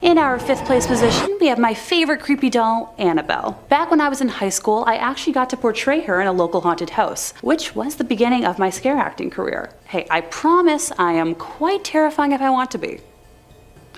In our 5th place position, we have my favorite creepy doll, Annabelle. Back when I was in high school, I actually got to portray her in a local haunted house, which was the beginning of my scare acting career. Hey, I promise I am quite terrifying if I want to be.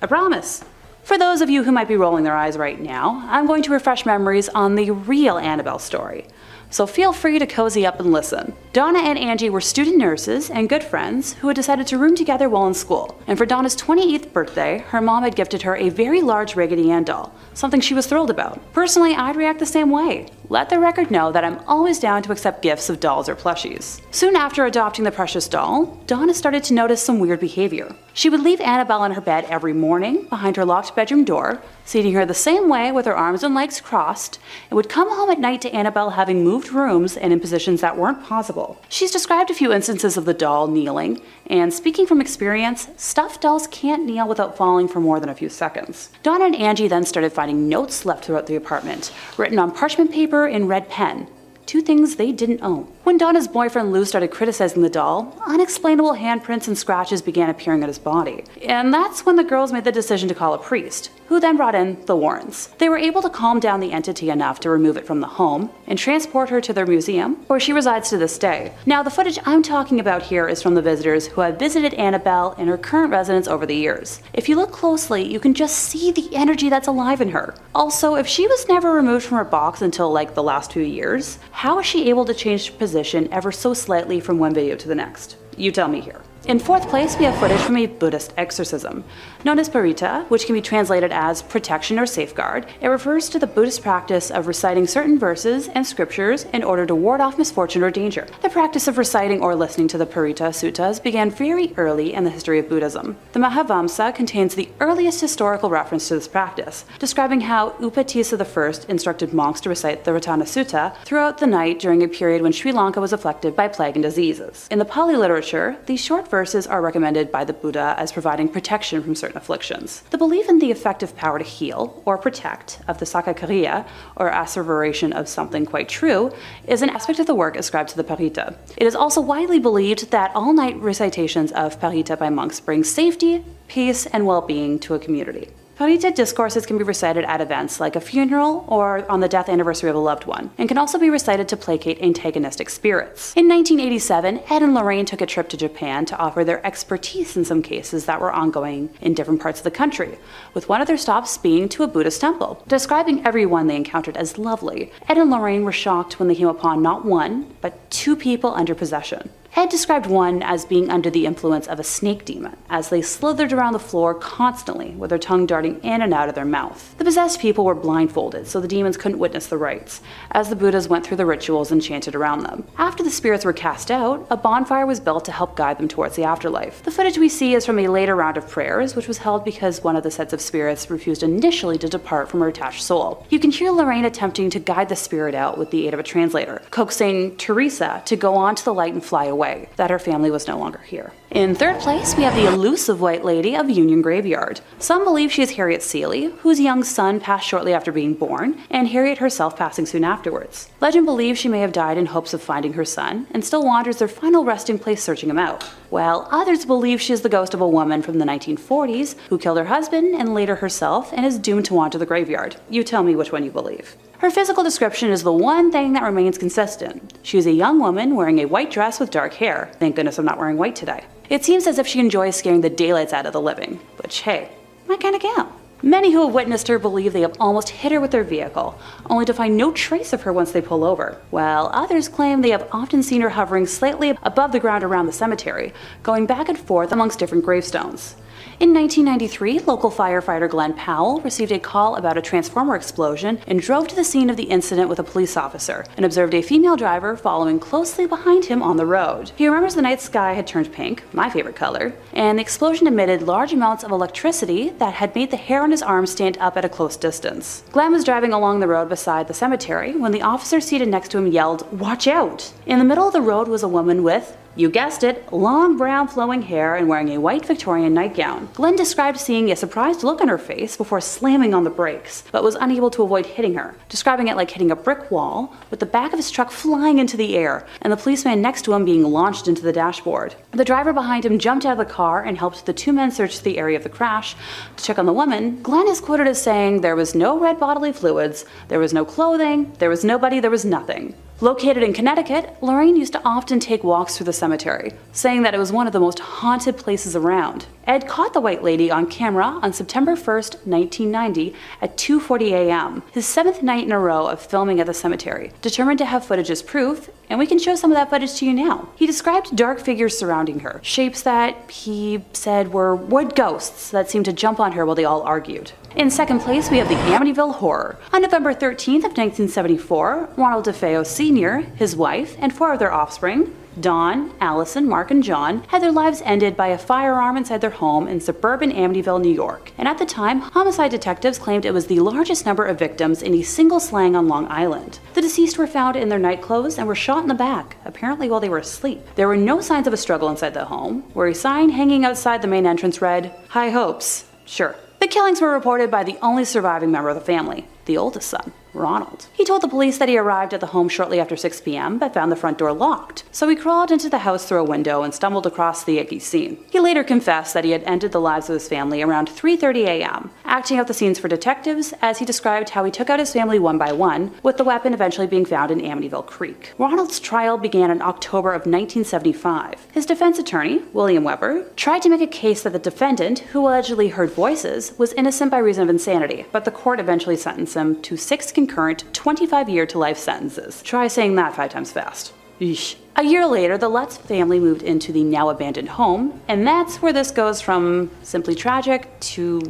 I promise. For those of you who might be rolling their eyes right now, I'm going to refresh memories on the real Annabelle story. So feel free to cozy up and listen. Donna and Angie were student nurses and good friends who had decided to room together while in school. And for Donna's 28th birthday, her mom had gifted her a very large Raggedy Ann doll, something she was thrilled about. Personally, I'd react the same way. Let the record know that I'm always down to accept gifts of dolls or plushies. Soon after adopting the precious doll, Donna started to notice some weird behavior. She would leave Annabelle in her bed every morning behind her locked bedroom door, seating her the same way with her arms and legs crossed, and would come home at night to Annabelle having moved rooms and in positions that weren't possible. She's described a few instances of the doll kneeling, and speaking from experience, stuffed dolls can't kneel without falling for more than a few seconds. Donna and Angie then started finding notes left throughout the apartment, written on parchment paper in red pen. Two things they didn't own. When Donna's boyfriend Lou started criticizing the doll, unexplainable handprints and scratches began appearing on his body. And that's when the girls made the decision to call a priest, who then brought in the Warrens. They were able to calm down the entity enough to remove it from the home and transport her to their museum, where she resides to this day. Now, the footage I'm talking about here is from the visitors who have visited Annabelle in her current residence over the years. If you look closely, you can just see the energy that's alive in her. Also, if she was never removed from her box until like the last few years, how is she able to change position ever so slightly from one video to the next? You tell me here. In 4th place, we have footage from a Buddhist exorcism. Known as parita, which can be translated as protection or safeguard, it refers to the Buddhist practice of reciting certain verses and scriptures in order to ward off misfortune or danger. The practice of reciting or listening to the parita suttas began very early in the history of Buddhism. The Mahavamsa contains the earliest historical reference to this practice, describing how Upatissa I instructed monks to recite the Ratana Sutta throughout the night during a period when Sri Lanka was afflicted by plague and diseases. In the Pali literature, these short verses are recommended by the Buddha as providing protection from certain afflictions. The belief in the effective power to heal or protect of the Sakakariya, or asseveration of something quite true, is an aspect of the work ascribed to the Parita. It is also widely believed that all-night recitations of Parita by monks bring safety, peace, and well-being to a community. Parita discourses can be recited at events like a funeral or on the death anniversary of a loved one, and can also be recited to placate antagonistic spirits. In 1987, Ed and Lorraine took a trip to Japan to offer their expertise in some cases that were ongoing in different parts of the country, with one of their stops being to a Buddhist temple. Describing everyone they encountered as lovely, Ed and Lorraine were shocked when they came upon not one, but 2 people under possession. Ed described one as being under the influence of a snake demon, as they slithered around the floor constantly with their tongue darting in and out of their mouth. The possessed people were blindfolded, so the demons couldn't witness the rites, as the Buddhas went through the rituals and chanted around them. After the spirits were cast out, a bonfire was built to help guide them towards the afterlife. The footage we see is from a later round of prayers, which was held because one of the sets of spirits refused initially to depart from her attached soul. You can hear Lorraine attempting to guide the spirit out with the aid of a translator, coaxing Teresa to go on to the light and fly away, that her family was no longer here. In 3rd place, we have the elusive White Lady of Union Graveyard. Some believe she is Harriet Seeley, whose young son passed shortly after being born, and Harriet herself passing soon afterwards. Legend believes she may have died in hopes of finding her son, and still wanders their final resting place searching him out, while others believe she is the ghost of a woman from the 1940s who killed her husband and later herself and is doomed to wander the graveyard. You tell me which one you believe. Her physical description is the one thing that remains consistent. She is a young woman wearing a white dress with dark hair. Thank goodness I'm not wearing white today. It seems as if she enjoys scaring the daylights out of the living, which, hey, my kind of gal. Many who have witnessed her believe they have almost hit her with their vehicle, only to find no trace of her once they pull over, while others claim they have often seen her hovering slightly above the ground around the cemetery, going back and forth amongst different gravestones. In 1993, local firefighter Glenn Powell received a call about a transformer explosion and drove to the scene of the incident with a police officer and observed a female driver following closely behind him on the road. He remembers the night sky had turned pink, my favorite color, and the explosion emitted large amounts of electricity that had made the hair on his arm stand up at a close distance. Glenn was driving along the road beside the cemetery when the officer seated next to him yelled, "Watch out!" In the middle of the road was a woman with You guessed it, long brown flowing hair and wearing a white Victorian nightgown. Glenn described seeing a surprised look on her face before slamming on the brakes, but was unable to avoid hitting her, describing it like hitting a brick wall, with the back of his truck flying into the air and the policeman next to him being launched into the dashboard. The driver behind him jumped out of the car and helped the two men search the area of the crash to check on the woman. Glenn is quoted as saying, "There was no red bodily fluids, there was no clothing, there was nobody, there was nothing." Located in Connecticut, Lorraine used to often take walks through the cemetery, saying that it was one of the most haunted places around. Ed caught the white lady on camera on September 1st, 1990 at 2:40 a.m., his 7th night in a row of filming at the cemetery, determined to have footage as proof, and we can show some of that footage to you now. He described dark figures surrounding her, shapes that he said were wood ghosts that seemed to jump on her while they all argued. In second place, we have the Amityville Horror. On November 13th of 1974, Ronald DeFeo Sr., his wife, and 4 of their offspring, Dawn, Allison, Mark, and John, had their lives ended by a firearm inside their home in suburban Amityville, New York. And at the time, homicide detectives claimed it was the largest number of victims in a single slang on Long Island. The deceased were found in their nightclothes and were shot in the back, apparently while they were asleep. There were no signs of a struggle inside the home, where a sign hanging outside the main entrance read, "High hopes." Sure. The killings were reported by the only surviving member of the family, the oldest son, Ronald. He told the police that he arrived at the home shortly after 6 p.m. but found the front door locked, so he crawled into the house through a window and stumbled across the icky scene. He later confessed that he had ended the lives of his family around 3:30 a.m., acting out the scenes for detectives as he described how he took out his family one by one, with the weapon eventually being found in Amityville Creek. Ronald's trial began in October of 1975. His defense attorney, William Weber, tried to make a case that the defendant, who allegedly heard voices, was innocent by reason of insanity, but the court eventually sentenced him to 6 concurrent 25-year to life sentences. Try saying that 5 times fast. Eesh. A year later, the Lutz family moved into the now abandoned home, and that's where this goes from simply tragic to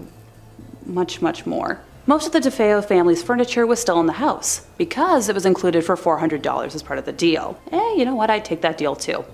much, much more. Most of the DeFeo family's furniture was still in the house, because it was included for $400 as part of the deal. You know what, I'd take that deal too.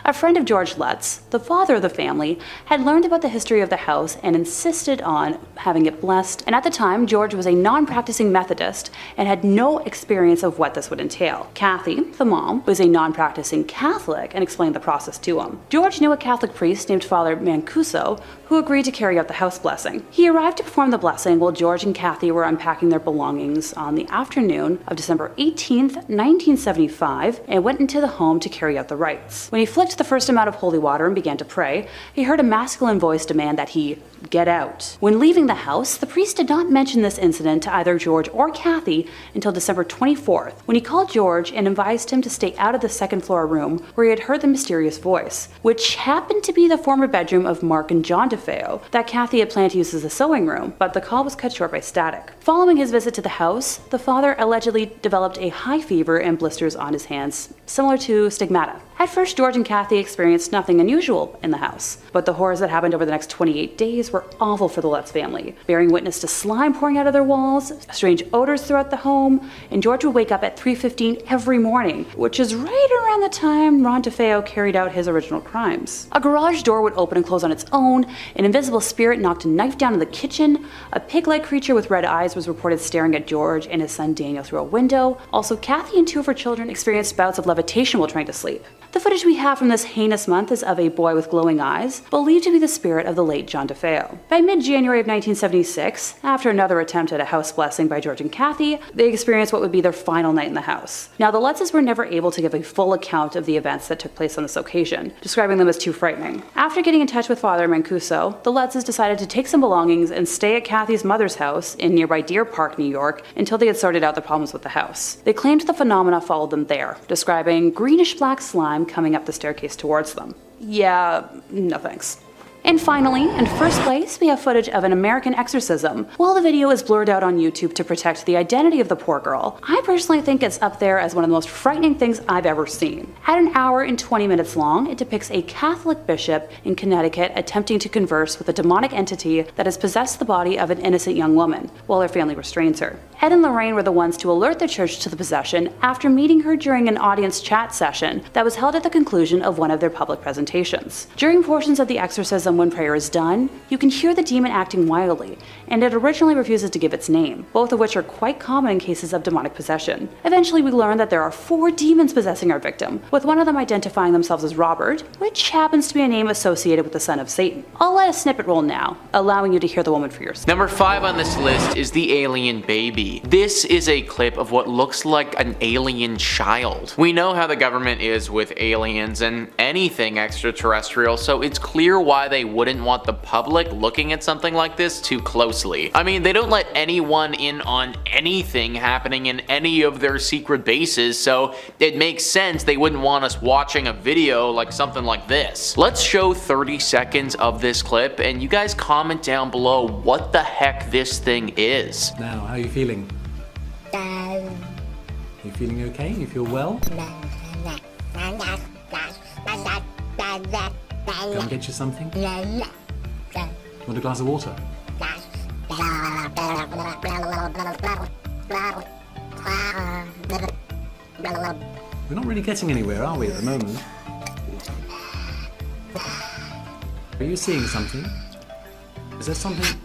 A friend of George Lutz, the father of the family, had learned about the history of the house and insisted on having it blessed, and at the time, George was a non-practicing Methodist and had no experience of what this would entail. Kathy, the mom, was a non-practicing Catholic and explained the process to him. George knew a Catholic priest named Father Mancuso who agreed to carry out the house blessing. He arrived to perform the blessing while George and Kathy were unpacking their belongings on the afternoon of December 18th, 1975, and went into the home to carry out the rites. When he flicked the first amount of holy water and began to pray, he heard a masculine voice demand that he get out. When leaving the house, the priest did not mention this incident to either George or Kathy until December 24th, when he called George and advised him to stay out of the second-floor room where he had heard the mysterious voice, which happened to be the former bedroom of Mark and John DeFeo that Kathy had planned to use as a sewing room, but the call was cut short by static. Following his visit to the house, the father allegedly developed a high fever and blisters on his hands, similar to stigmata. At first, George and Kathy experienced nothing unusual in the house, but the horrors that happened over the next 28 days were awful for the Lutz family, bearing witness to slime pouring out of their walls, strange odors throughout the home, and George would wake up at 3:15 every morning, which is right around the time Ron DeFeo carried out his original crimes. A garage door would open and close on its own, an invisible spirit knocked a knife down in the kitchen, a pig-like creature with red eyes was reported staring at George and his son Daniel through a window. Also, Kathy and 2 of her children experienced bouts of levitation while trying to sleep. The footage we have from this heinous month is of a boy with glowing eyes, believed to be the spirit of the late John DeFeo. By mid-January of 1976, after another attempt at a house blessing by George and Kathy, they experienced what would be their final night in the house. Now, the Lutzes were never able to give a full account of the events that took place on this occasion, describing them as too frightening. After getting in touch with Father Mancuso, the Lutzes decided to take some belongings and stay at Kathy's mother's house in nearby Deer Park, New York, until they had sorted out the problems with the house. They claimed the phenomena followed them there, describing greenish-black slime coming up the staircase towards them. Yeah, no thanks. And finally, in first place, we have footage of an American exorcism. While the video is blurred out on YouTube to protect the identity of the poor girl, I personally think it's up there as one of the most frightening things I've ever seen. At 1 hour and 20 minutes long, it depicts a Catholic bishop in Connecticut attempting to converse with a demonic entity that has possessed the body of an innocent young woman, while her family restrains her. Ed and Lorraine were the ones to alert the church to the possession after meeting her during an audience chat session that was held at the conclusion of one of their public presentations. During portions of the exorcism when prayer is done, you can hear the demon acting wildly, and it originally refuses to give its name, both of which are quite common in cases of demonic possession. Eventually we learn that there are 4 demons possessing our victim, with one of them identifying themselves as Robert, which happens to be a name associated with the son of Satan. I'll let a snippet roll now, allowing you to hear the woman for yourself. Number 5 on this list is the alien baby. This is a clip of what looks like an alien child. We know how the government is with aliens and anything extraterrestrial, so it's clear why they wouldn't want the public looking at something like this too closely. I mean, they don't let anyone in on anything happening in any of their secret bases, so it makes sense they wouldn't want us watching a video like something like this. Let's show 30 seconds of this clip and you guys comment down below what the heck this thing is. Now, how are you feeling? You feeling okay? You feel well? Go and get you something? Want a glass of water? We're not really getting anywhere, are we, at the moment? Are you seeing something? Is there something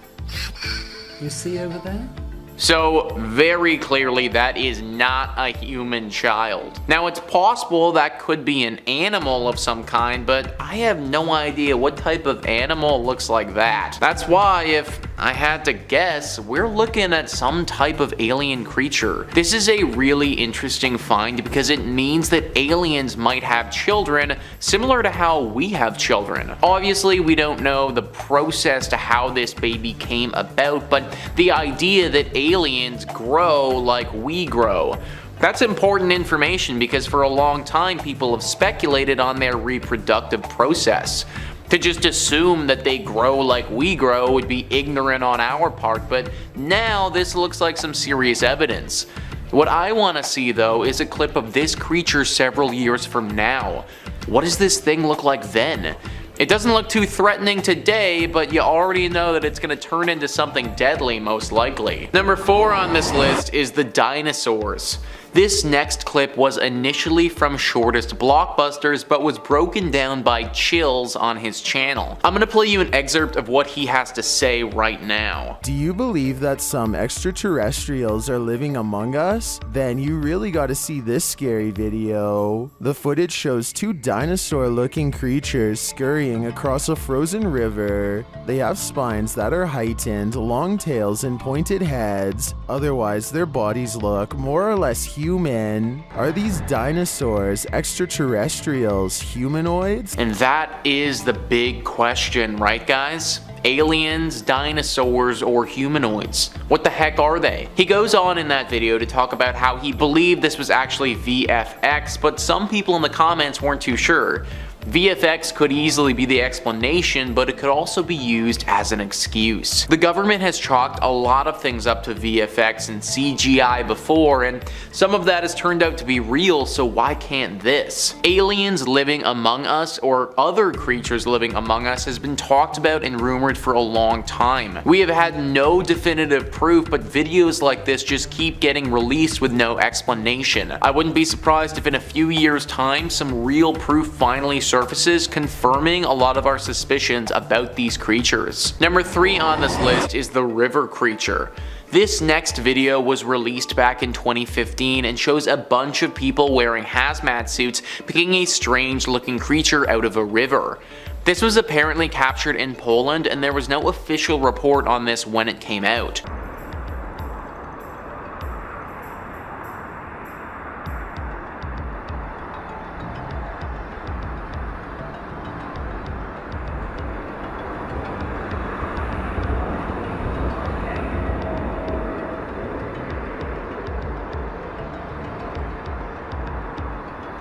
you see over there? So very clearly that is not a human child. Now it's possible that could be an animal of some kind, but I have no idea what type of animal looks like that. That's why, if I had to guess, we're looking at some type of alien creature. This is a really interesting find because it means that aliens might have children similar to how we have children. Obviously we don't know the process to how this baby came about, but the idea that aliens grow like we grow. That's important information because for a long time people have speculated on their reproductive process. To just assume that they grow like we grow would be ignorant on our part, but now this looks like some serious evidence. What I want to see though is a clip of this creature several years from now. What does this thing look like then? It doesn't look too threatening today, but you already know that it's going to turn into something deadly most likely. Number 4 on this list is the dinosaurs. This next clip was initially from Shortest Blockbusters, but was broken down by Chills on his channel. I'm gonna play you an excerpt of what he has to say right now. Do you believe that some extraterrestrials are living among us? Then you really gotta see this scary video. The footage shows 2 dinosaur-looking creatures scurrying across a frozen river. They have spines that are heightened, long tails, and pointed heads. Otherwise, their bodies look more or less human. Are these dinosaurs extraterrestrials, humanoids? And that is the big question, right guys? Aliens, dinosaurs, or humanoids? What the heck are they? He goes on in that video to talk about how he believed this was actually VFX, but some people in the comments weren't too sure. VFX could easily be the explanation, but it could also be used as an excuse. The government has chalked a lot of things up to VFX and CGI before, and some of that has turned out to be real, so why can't this? Aliens living among us, or other creatures living among us, has been talked about and rumored for a long time. We have had no definitive proof, but videos like this just keep getting released with no explanation. I wouldn't be surprised if in a few years' time, some real proof finally surfaces, confirming a lot of our suspicions about these creatures. Number 3 on this list is the river creature. This next video was released back in 2015 and shows a bunch of people wearing hazmat suits picking a strange looking creature out of a river. This was apparently captured in Poland, and there was no official report on this when it came out.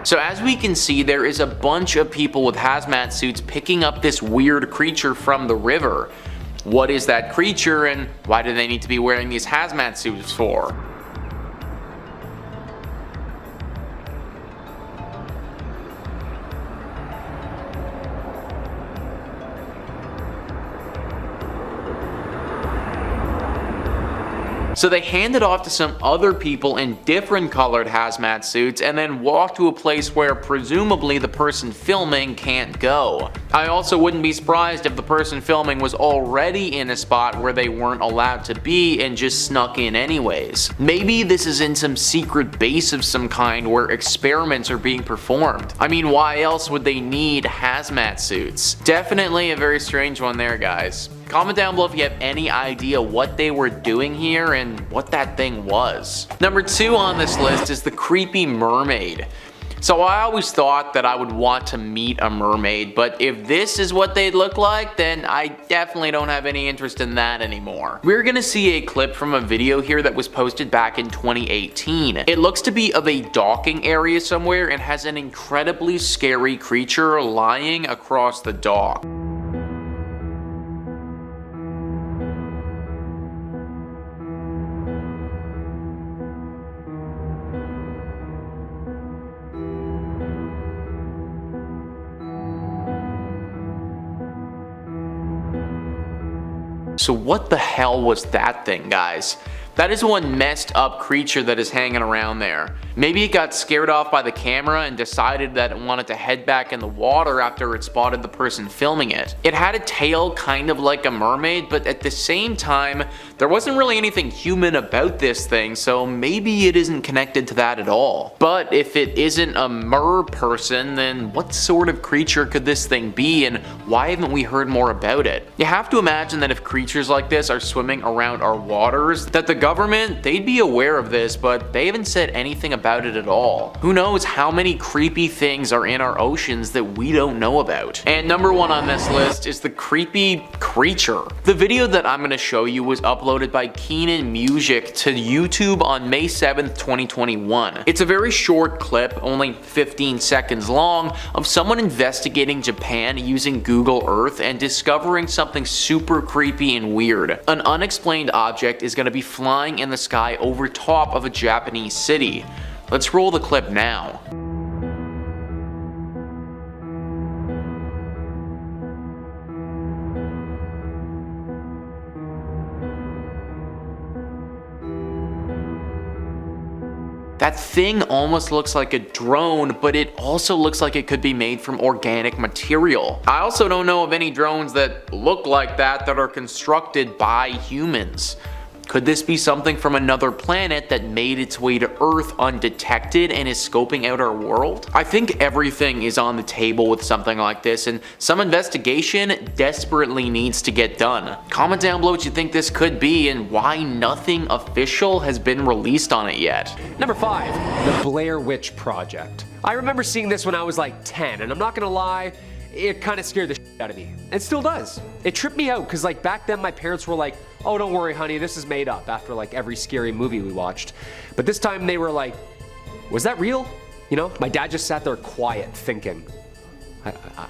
So as we can see, there is a bunch of people with hazmat suits picking up this weird creature from the river. What is that creature, and why do they need to be wearing these hazmat suits for? So they hand it off to some other people in different colored hazmat suits and then walk to a place where presumably the person filming can't go. I also wouldn't be surprised if the person filming was already in a spot where they weren't allowed to be and just snuck in anyways. Maybe this is in some secret base of some kind where experiments are being performed. I mean, why else would they need hazmat suits? Definitely a very strange one there, guys. Comment down below if you have any idea what they were doing here and what that thing was. Number 2 on this list is the creepy mermaid. So I always thought that I would want to meet a mermaid, but if this is what they look like, then I definitely don't have any interest in that anymore. We're gonna see a clip from a video here that was posted back in 2018. It looks to be of a docking area somewhere and has an incredibly scary creature lying across the dock. So what the hell was that thing, guys? That is one messed up creature that is hanging around there. Maybe it got scared off by the camera and decided that it wanted to head back in the water after it spotted the person filming it. It had a tail kind of like a mermaid, but at the same time, there wasn't really anything human about this thing, so maybe it isn't connected to that at all. But if it isn't a mer person, then what sort of creature could this thing be, and why haven't we heard more about it? You have to imagine that if creatures like this are swimming around our waters, that the government, they'd be aware of this, but they haven't said anything about it at all. Who knows how many creepy things are in our oceans that we don't know about. And number 1 on this list is the creepy creature. The video that I'm going to show you was uploaded by Keenan Music to YouTube on May 7th, 2021. It's a very short clip, only 15 seconds long, of someone investigating Japan using Google Earth and discovering something super creepy and weird. An unexplained object is going to be flying in the sky over top of a Japanese city. Let's roll the clip now. That thing almost looks like a drone, but it also looks like it could be made from organic material. I also don't know of any drones that look like that are constructed by humans. Could this be something from another planet that made its way to Earth undetected and is scoping out our world? I think everything is on the table with something like this, and some investigation desperately needs to get done. Comment down below what you think this could be and why nothing official has been released on it yet. Number 5, the Blair Witch Project. I remember seeing this when I was like 10, and I'm not gonna lie, it kind of scared the shit out of me. It still does. It tripped me out because like back then my parents were like, oh, don't worry honey, this is made up, after like every scary movie we watched. But this time they were like, was that real? You know, my dad just sat there quiet thinking.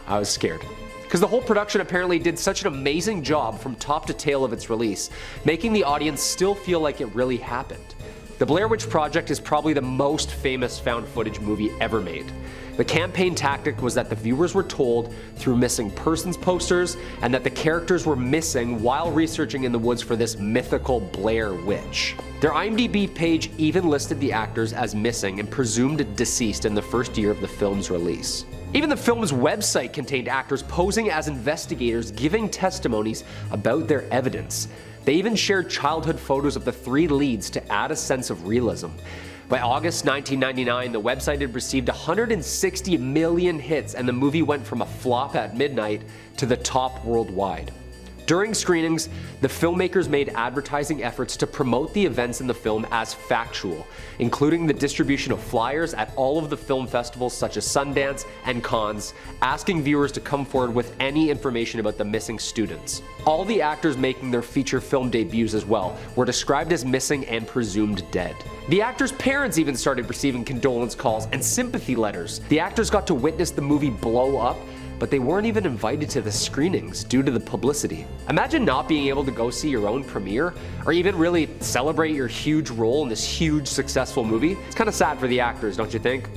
I was scared. Because the whole production apparently did such an amazing job from top to tail of its release, making the audience still feel like it really happened. The Blair Witch Project is probably the most famous found footage movie ever made. The campaign tactic was that the viewers were told through missing persons posters and that the characters were missing while researching in the woods for this mythical Blair Witch. Their IMDb page even listed the actors as missing and presumed deceased in the first year of the film's release. Even the film's website contained actors posing as investigators giving testimonies about their evidence. They even shared childhood photos of the 3 leads to add a sense of realism. By August 1999, the website had received 160 million hits, and the movie went from a flop at midnight to the top worldwide. During screenings, the filmmakers made advertising efforts to promote the events in the film as factual, including the distribution of flyers at all of the film festivals such as Sundance and Cannes, asking viewers to come forward with any information about the missing students. All the actors making their feature film debuts as well were described as missing and presumed dead. The actors' parents even started receiving condolence calls and sympathy letters. The actors got to witness the movie blow up, but they weren't even invited to the screenings due to the publicity. Imagine not being able to go see your own premiere, or even really celebrate your huge role in this huge successful movie. It's kind of sad for the actors, don't you think?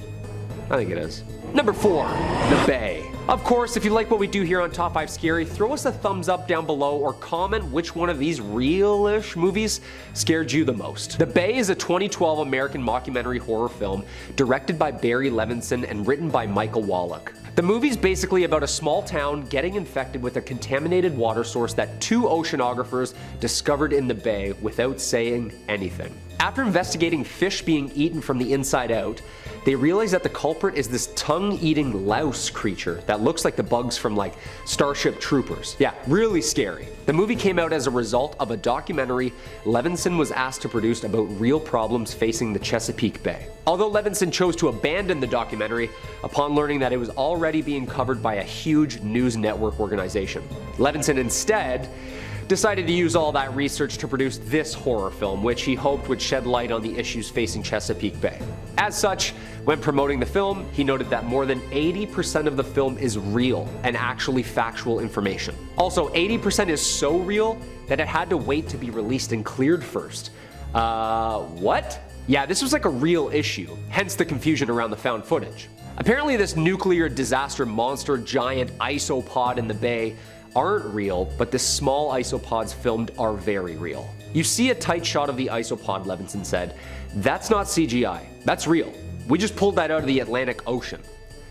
I think it is. Number 4, The Bay. Of course, if you like what we do here on Top 5 Scary, throw us a thumbs up down below or comment which one of these real-ish movies scared you the most. The Bay is a 2012 American mockumentary horror film directed by Barry Levinson and written by Michael Wallach. The movie's basically about a small town getting infected with a contaminated water source that 2 oceanographers discovered in the bay without saying anything. After investigating fish being eaten from the inside out, they realize that the culprit is this tongue-eating louse creature that looks like the bugs from like Starship Troopers. Yeah, really scary. The movie came out as a result of a documentary Levinson was asked to produce about real problems facing the Chesapeake Bay. Although Levinson chose to abandon the documentary upon learning that it was already being covered by a huge news network organization. Levinson instead decided to use all that research to produce this horror film, which he hoped would shed light on the issues facing Chesapeake Bay. As such, when promoting the film, he noted that more than 80% of the film is real and actually factual information. Also, 80% is so real that it had to wait to be released and cleared first. What? Yeah, this was like a real issue, hence the confusion around the found footage. Apparently this nuclear disaster monster giant isopod in the bay aren't real, but the small isopods filmed are very real. You see a tight shot of the isopod, Levinson said. That's not CGI, that's real. We just pulled that out of the Atlantic Ocean.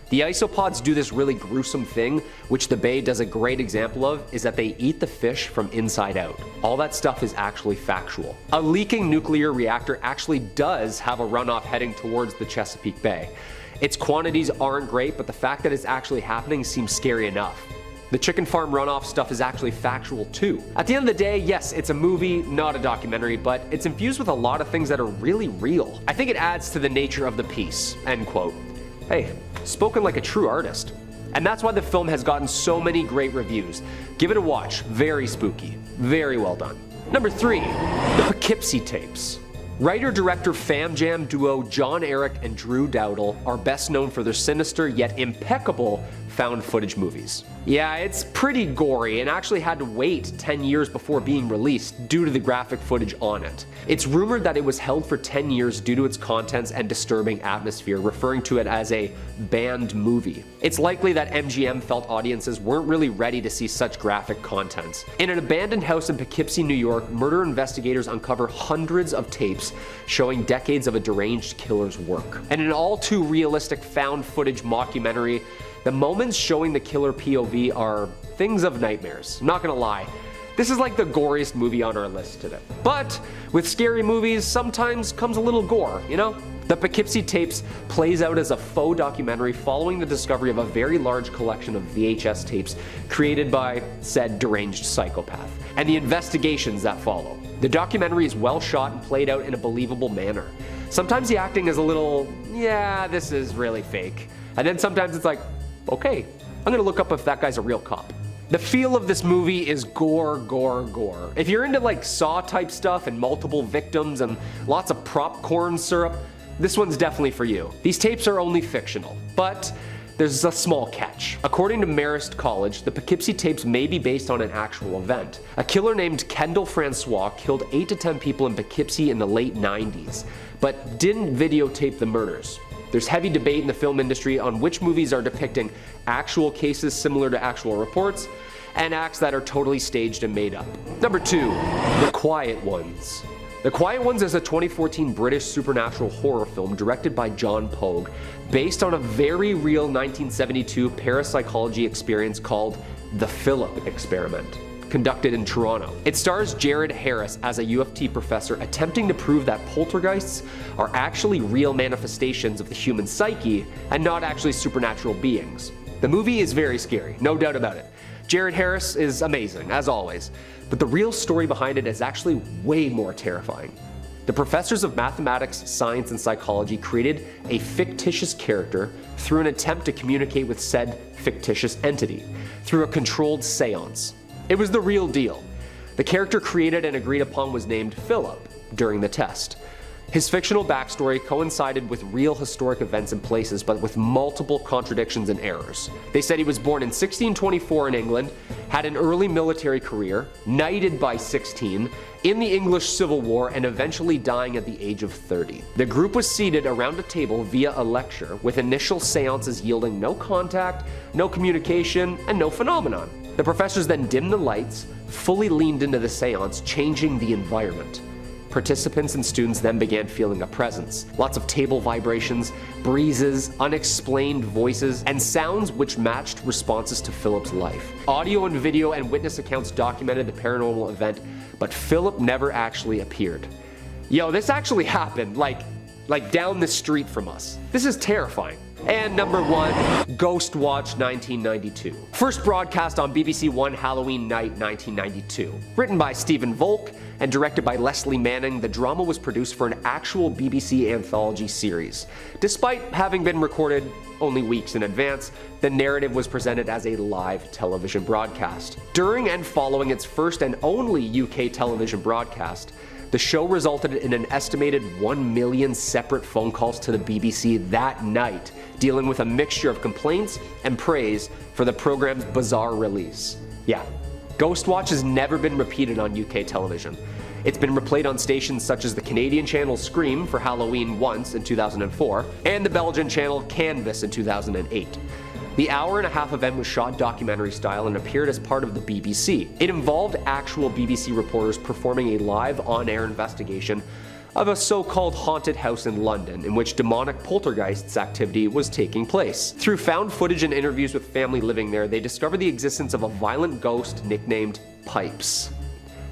The isopods do this really gruesome thing, which the bay does a great example of, is that they eat the fish from inside out. All that stuff is actually factual. A leaking nuclear reactor actually does have a runoff heading towards the Chesapeake Bay. Its quantities aren't great, but the fact that it's actually happening seems scary enough. The chicken farm runoff stuff is actually factual too. At the end of the day, yes, it's a movie, not a documentary, but it's infused with a lot of things that are really real. I think it adds to the nature of the piece, end quote. Hey, spoken like a true artist. And that's why the film has gotten so many great reviews. Give it a watch, very spooky, very well done. Number 3, the Poughkeepsie Tapes. Writer-director fam jam duo John Eric and Drew Dowdle are best known for their sinister yet impeccable found footage movies. Yeah, it's pretty gory and actually had to wait 10 years before being released due to the graphic footage on it. It's rumored that it was held for 10 years due to its contents and disturbing atmosphere, referring to it as a banned movie. It's likely that MGM felt audiences weren't really ready to see such graphic content. In an abandoned house in Poughkeepsie, New York, murder investigators uncover hundreds of tapes showing decades of a deranged killer's work. And in an all too realistic found footage mockumentary, the moments showing the killer POV are things of nightmares. I'm not gonna lie, this is like the goriest movie on our list today. But with scary movies, sometimes comes a little gore, you know? The Poughkeepsie Tapes plays out as a faux documentary following the discovery of a very large collection of VHS tapes created by said deranged psychopath, and the investigations that follow. The documentary is well shot and played out in a believable manner. Sometimes the acting is a little, yeah, this is really fake. And then sometimes it's like, okay, I'm gonna look up if that guy's a real cop. The feel of this movie is gore, gore, gore. If you're into like Saw type stuff and multiple victims and lots of popcorn syrup, this one's definitely for you. These tapes are only fictional, but there's a small catch. According to Marist College, the Poughkeepsie Tapes may be based on an actual event. A killer named Kendall Francois killed 8 to 10 people in Poughkeepsie in the late 90s, but didn't videotape the murders. There's heavy debate in the film industry on which movies are depicting actual cases similar to actual reports and acts that are totally staged and made up. Number 2, The Quiet Ones. The Quiet Ones is a 2014 British supernatural horror film directed by John Pogue, based on a very real 1972 parapsychology experience called The Philip Experiment, conducted in Toronto. It stars Jared Harris as a U of T professor attempting to prove that poltergeists are actually real manifestations of the human psyche and not actually supernatural beings. The movie is very scary, no doubt about it. Jared Harris is amazing, as always, but the real story behind it is actually way more terrifying. The professors of mathematics, science, and psychology created a fictitious character through an attempt to communicate with said fictitious entity through a controlled seance. It was the real deal. The character created and agreed upon was named Philip during the test. His fictional backstory coincided with real historic events and places, but with multiple contradictions and errors. They said he was born in 1624 in England, had an early military career, knighted by 16, in the English Civil War, and eventually dying at the age of 30. The group was seated around a table via a lecture, with initial seances yielding no contact, no communication, and no phenomenon. The professors then dimmed the lights, fully leaned into the seance, changing the environment. Participants and students then began feeling a presence. Lots of table vibrations, breezes, unexplained voices, and sounds which matched responses to Philip's life. Audio and video and witness accounts documented the paranormal event, but Philip never actually appeared. Yo, this actually happened, like down the street from us. This is terrifying. And number 1, Ghostwatch 1992. First broadcast on BBC One Halloween night 1992. Written by Stephen Volk and directed by Leslie Manning, the drama was produced for an actual BBC anthology series. Despite having been recorded only weeks in advance, the narrative was presented as a live television broadcast. During and following its first and only UK television broadcast, the show resulted in an estimated 1 million separate phone calls to the BBC that night, dealing with a mixture of complaints and praise for the program's bizarre release. Yeah, Ghostwatch has never been repeated on UK television. It's been replayed on stations such as the Canadian channel Scream for Halloween once in 2004, and the Belgian channel Canvas in 2008. The hour-and-a-half event was shot documentary style and appeared as part of the BBC. It involved actual BBC reporters performing a live on-air investigation of a so-called haunted house in London in which demonic poltergeists activity was taking place. Through found footage and interviews with family living there, they discovered the existence of a violent ghost nicknamed Pipes,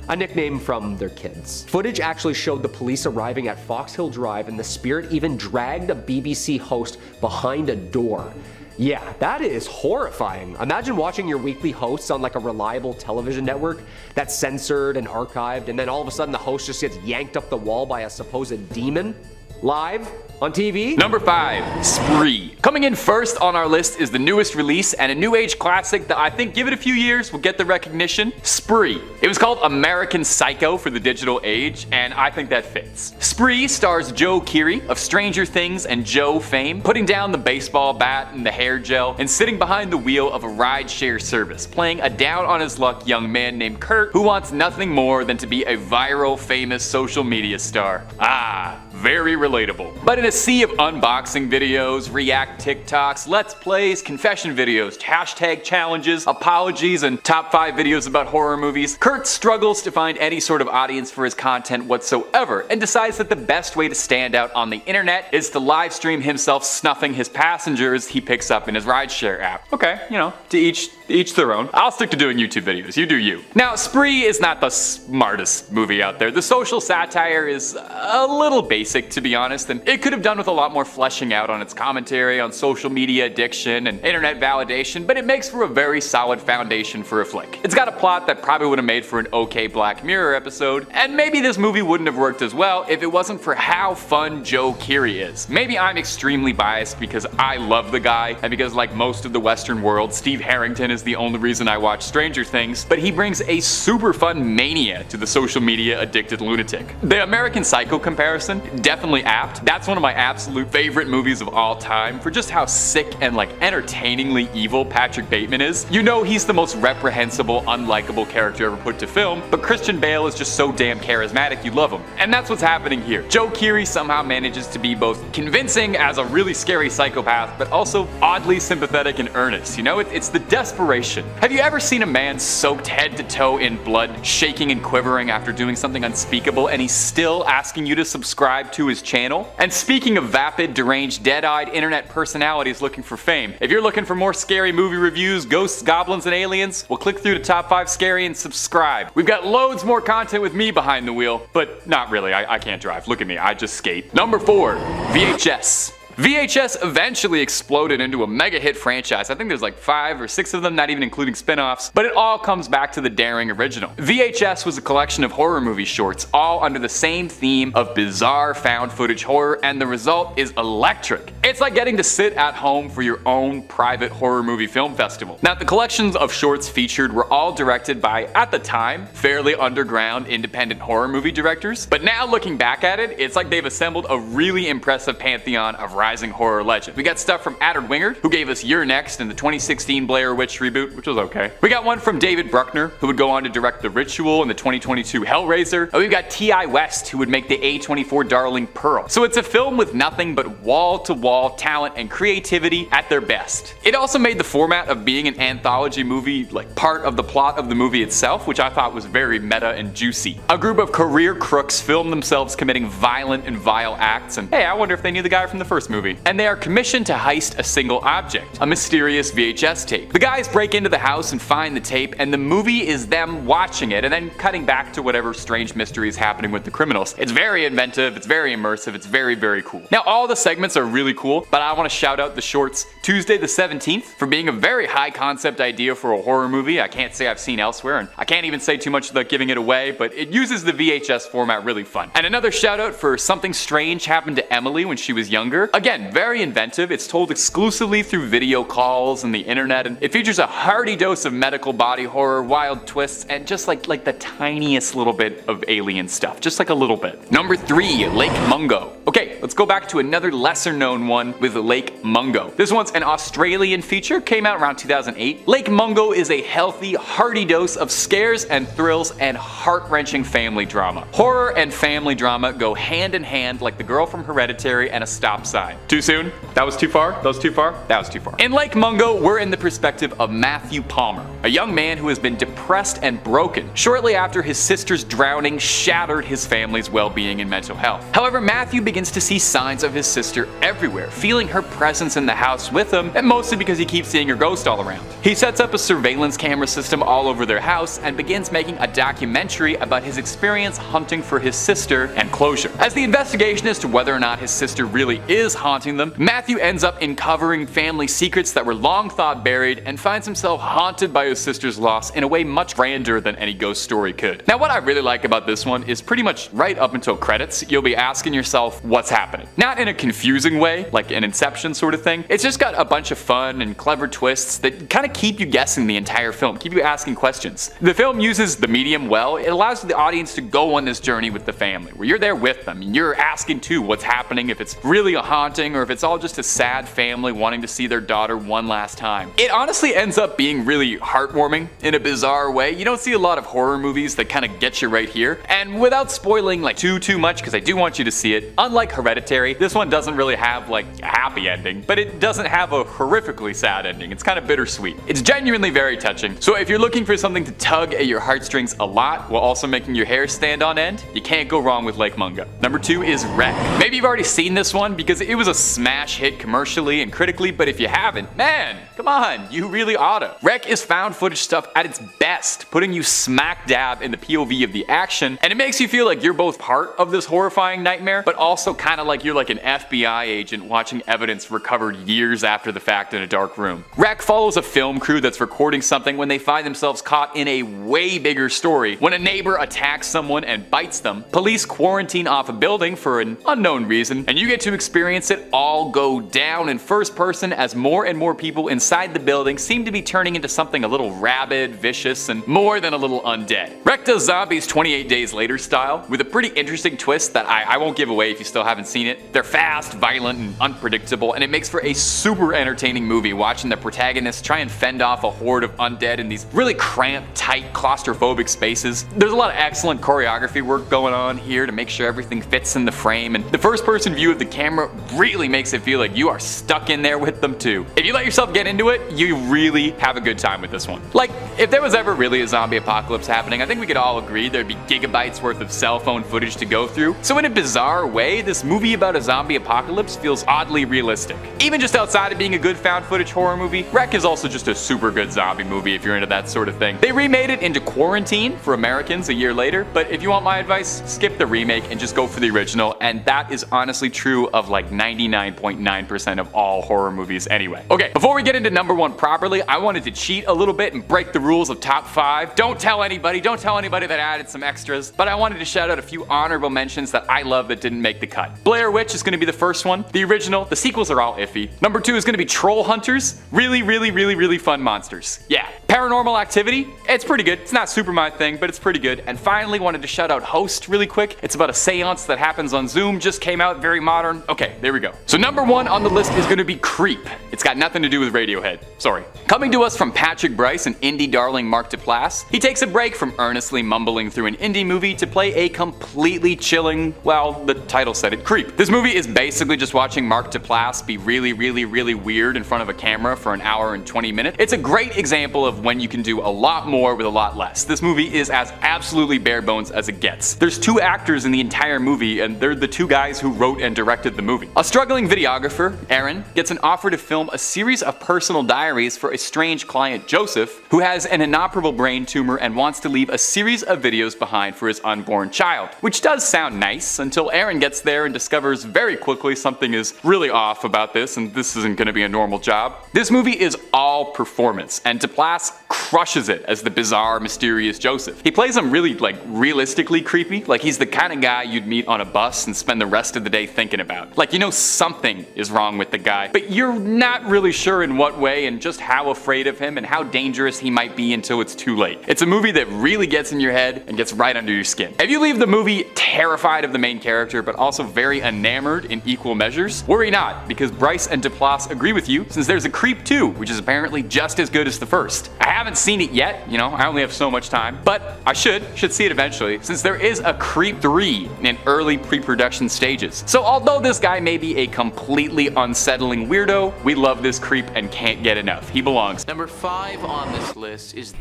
a nickname from their kids. Footage actually showed the police arriving at Fox Hill Drive, and the spirit even dragged a BBC host behind a door. Yeah, that is horrifying. Imagine watching your weekly hosts on like a reliable television network that's censored and archived, and then all of a sudden the host just gets yanked up the wall by a supposed demon live on TV. Number 5, Spree. Coming in first on our list is the newest release and a new age classic that I think, give it a few years, will get the recognition. Spree. It was called American Psycho for the digital age, and I think that fits. Spree stars Joe Keery of Stranger Things and Joe fame, putting down the baseball bat and the hair gel and sitting behind the wheel of a rideshare service, playing a down-on-his-luck young man named Kurt who wants nothing more than to be a viral, famous social media star. Ah, very relatable. But in a sea of unboxing videos, react TikToks, let's plays, confession videos, hashtag challenges, apologies, and top 5 videos about horror movies, Kurt struggles to find any sort of audience for his content whatsoever and decides that the best way to stand out on the internet is to live stream himself snuffing his passengers he picks up in his rideshare app. Okay, you know, to each their own. I'll stick to doing YouTube videos, you do you. Now, Spree is not the smartest movie out there. The social satire is a little basic, to be honest, and it could have done with a lot more fleshing out on its commentary on social media addiction and internet validation, but it makes for a very solid foundation for a flick. It's got a plot that probably would have made for an okay Black Mirror episode, and maybe this movie wouldn't have worked as well if it wasn't for how fun Joe Keery is. Maybe I'm extremely biased because I love the guy, and because like most of the Western world, Steve Harrington is the only reason I watch Stranger Things, but he brings a super fun mania to the social media addicted lunatic. The American Psycho comparison, definitely apt. That's one of my absolute favorite movies of all time for just how sick and like entertainingly evil Patrick Bateman is. You know he's the most reprehensible, unlikable character ever put to film, but Christian Bale is just so damn charismatic you love him. And that's what's happening here. Joe Keery somehow manages to be both convincing as a really scary psychopath, but also oddly sympathetic and earnest. You know, it's the desperation. Have you ever seen a man soaked head to toe in blood, shaking and quivering after doing something unspeakable, and he's still asking you to subscribe to his channel? And speaking of vapid, deranged, dead-eyed internet personalities looking for fame, if you're looking for more scary movie reviews, ghosts, goblins, and aliens, well, click through to Top 5 Scary and subscribe. We've got loads more content with me behind the wheel, but not really. I can't drive. Look at me. I just skate. Number 4, VHS. VHS eventually exploded into a mega hit franchise. I think there's like 5 or 6 of them, not even including spin-offs, but it all comes back to the daring original. VHS was a collection of horror movie shorts, all under the same theme of bizarre found footage horror, and the result is electric. It's like getting to sit at home for your own private horror movie film festival. Now, the collections of shorts featured were all directed by, at the time, fairly underground independent horror movie directors, but now looking back at it, it's like they've assembled a really impressive pantheon of rising horror legends. We got stuff from Adard Wingard, who gave us You're Next in the 2016 Blair Witch reboot, which was okay. We got one from David Bruckner, who would go on to direct The Ritual in the 2022 Hellraiser. And we've got T.I. West, who would make the A24 darling Pearl. So it's a film with nothing but wall-to-wall talent and creativity at their best. It also made the format of being an anthology movie like part of the plot of the movie itself, which I thought was very meta and juicy. A group of career crooks film themselves committing violent and vile acts, and hey, I wonder if they knew the guy from the first movie. And they are commissioned to heist a single object, a mysterious VHS tape. The guys break into the house and find the tape, and the movie is them watching it and then cutting back to whatever strange mystery is happening with the criminals. It's very inventive, it's very immersive, it's very, very cool. Now, all the segments are really cool, but I want to shout out the shorts Tuesday the 17th for being a very high concept idea for a horror movie I can't say I've seen elsewhere, and I can't even say too much without giving it away, but it uses the VHS format really fun. And another shout out for Something Strange Happened to Emily when she was younger. Again, very inventive. It's told exclusively through video calls and the internet, and it features a hearty dose of medical body horror, wild twists, and just like the tiniest little bit of alien stuff. Just like a little bit. Number 3, Lake Mungo. Okay, let's go back to another lesser known one with Lake Mungo. This one's an Australian feature, came out around 2008. Lake Mungo is a healthy, hearty dose of scares and thrills and heart-wrenching family drama. Horror and family drama go hand in hand like the girl from Hereditary and a stop sign. Too soon? That was too far? That was too far? That was too far. In Lake Mungo, we're in the perspective of Matthew Palmer, a young man who has been depressed and broken shortly after his sister's drowning shattered his family's well-being and mental health. However, Matthew begins to see signs of his sister everywhere, feeling her presence in the house with him, and mostly because he keeps seeing her ghost all around. He sets up a surveillance camera system all over their house and begins making a documentary about his experience hunting for his sister and closure. As the investigation as to whether or not his sister really is haunting them, Matthew ends up uncovering family secrets that were long thought buried and finds himself haunted by his sister's loss in a way much grander than any ghost story could. Now, what I really like about this one is pretty much right up until credits, you'll be asking yourself what's happening. Not in a confusing way, like an Inception sort of thing. It's just got a bunch of fun and clever twists that kind of keep you guessing the entire film, keep you asking questions. The film uses the medium well. It allows the audience to go on this journey with the family, where you're there with them and you're asking too what's happening, if it's really a haunting or if it's all just a sad family wanting to see their daughter one last time. It honestly ends up being really heartwarming in a bizarre way. You don't see a lot of horror movies that kind of get you right here, and without spoiling like too much, because I do want you to see it, unlike Hereditary, this one doesn't really have like a happy ending, but it doesn't have a horrifically sad ending. It's kind of bittersweet. It's genuinely very touching. So if you're looking for something to tug at your heartstrings a lot while also making your hair stand on end, you can't go wrong with Lake Mungo. Number 2 is Wreck. Maybe you've already seen this one because it was a smash hit commercially and critically, but if you haven't, man, come on, you really oughta. Wreck is found footage stuff at its best, putting you smack dab in the POV of the action, and it makes you feel like you're both part of this horrifying nightmare, but also kind of like you're like an FBI agent watching evidence recovered years after the fact in a dark room. Wreck follows a film crew that's recording something when they find themselves caught in a way bigger story. When a neighbor attacks someone and bites them, police quarantine off a building for an unknown reason, and you get to experience it all go down in first person as more and more people inside the building seem to be turning into something a little rabid, vicious, and more than a little undead. Wreck does zombies 28 Days Later style, with a pretty interesting twist that I won't give away if you still haven't seen it. They're fast, violent, and unpredictable, and it makes for a super entertaining movie watching the protagonists try and fend off a horde of undead in these really cramped, tight, claustrophobic spaces. There's a lot of excellent choreography work going on here to make sure everything fits in the frame, and the first person view of the camera really makes it feel like you are stuck in there with them too. If you let yourself get into it, you really have a good time with this one. Like, if there was ever really a zombie apocalypse happening, I think we could all agree there'd be gigabytes worth of cell phone footage to go through. So in a bizarre way, this movie about a zombie apocalypse feels oddly realistic. Even just outside of being a good found footage horror movie, Wreck is also just a super good zombie movie if you're into that sort of thing. They remade it into Quarantine for Americans a year later, but if you want my advice, skip the remake and just go for the original, and that is honestly true of like 99.9% of all horror movies anyway. Okay, before we get into number 1 properly, I wanted to cheat a little bit and break the rules of top 5. Don't tell anybody that I added some extras, but I wanted to shout out a few honorable mentions that I love that didn't make the cut. Blair Witch is going to be the first one. The original, the sequels are all iffy. Number 2 is going to be Troll Hunters. Really fun monsters. Yeah. Paranormal Activity, it's pretty good. It's not super my thing, but it's pretty good. And finally, wanted to shout out Host really quick. It's about a seance that happens on Zoom, just came out, very modern. Okay, there we go. So number 1 on the list is going to be Creep. It's got nothing to do with Radiohead. Sorry. Coming to us from Patrick Bryce and indie darling Mark Duplass, he takes a break from earnestly mumbling through an indie movie to play a completely chilling, well, the title said it, Creep. This movie is basically just watching Mark Duplass be really weird in front of a camera for an hour and 20 minutes. It's a great example of when you can do a lot more with a lot less. This movie is as absolutely bare bones as it gets. There's 2 actors in the entire movie, and they're the 2 guys who wrote and directed the movie. A struggling videographer, Aaron, gets an offer to film a series of personal diaries for a strange client, Joseph, who has an inoperable brain tumor and wants to leave a series of videos behind for his unborn child. Which does sound nice, until Aaron gets there and discovers very quickly something is really off about this, and this isn't going to be a normal job. This movie is all performance, and Duplass crushes it as the bizarre, mysterious Joseph. He plays him really, realistically creepy, like he's the kind of guy you'd meet on a bus and spend the rest of the day thinking about. Like, you know something is wrong with the guy, but you're not really sure in what way and just how afraid of him and how dangerous he might be until it's too late. It's a movie that really gets in your head and gets right under your skin. If you leave the movie terrified of the main character but also very enamored in equal measures, worry not, because Bryce and Duplass agree with you, since there's a Creep 2, which is apparently just as good as the first. I haven't seen it yet, I only have so much time, but I should see it eventually, since there is a Creep 3 in early pre-production stages. So although this guy may be a completely unsettling weirdo, we love this creep and can't get enough. He belongs. Number 5 on this list is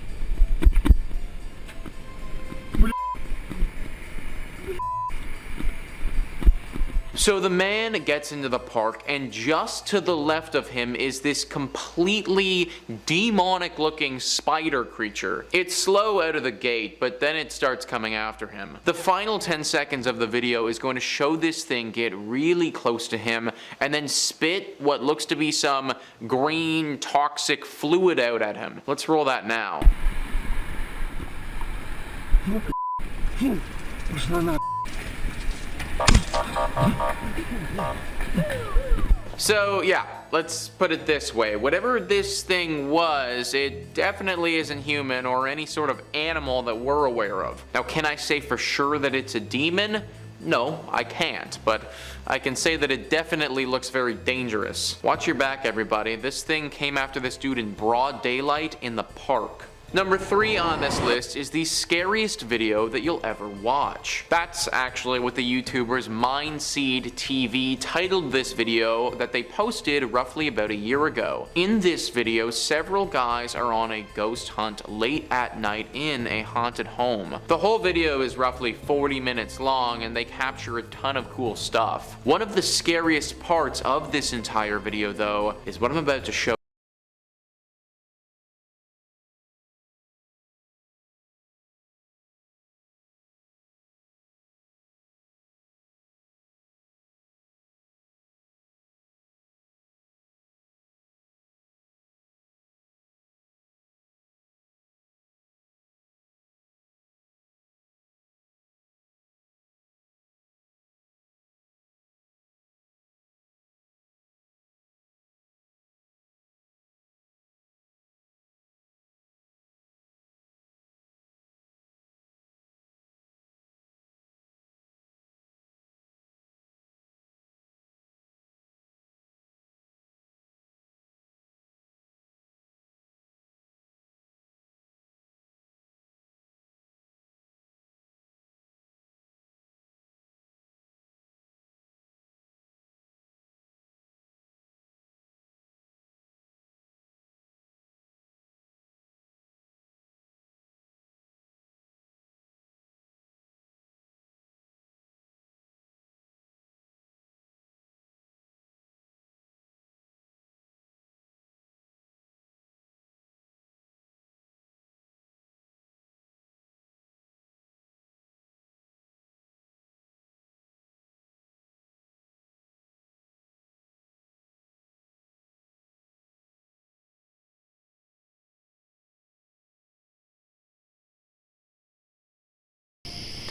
So the man gets into the park, and just to the left of him is this completely demonic looking spider creature. It's slow out of the gate, but then it starts coming after him. The final 10 seconds of the video is going to show this thing get really close to him and then spit what looks to be some green toxic fluid out at him. Let's roll that now. So yeah, let's put it this way. Whatever this thing was, it definitely isn't human or any sort of animal that we're aware of. Now, can I say for sure that it's a demon? No, I can't, but I can say that it definitely looks very dangerous. Watch your back, everybody. This thing came after this dude in broad daylight in the park. Number 3 on this list is the scariest video that you'll ever watch. That's actually what the YouTubers Mindseed TV titled this video that they posted roughly about a year ago. In this video, several guys are on a ghost hunt late at night in a haunted home. The whole video is roughly 40 minutes long and they capture a ton of cool stuff. One of the scariest parts of this entire video, though, is what I'm about to show.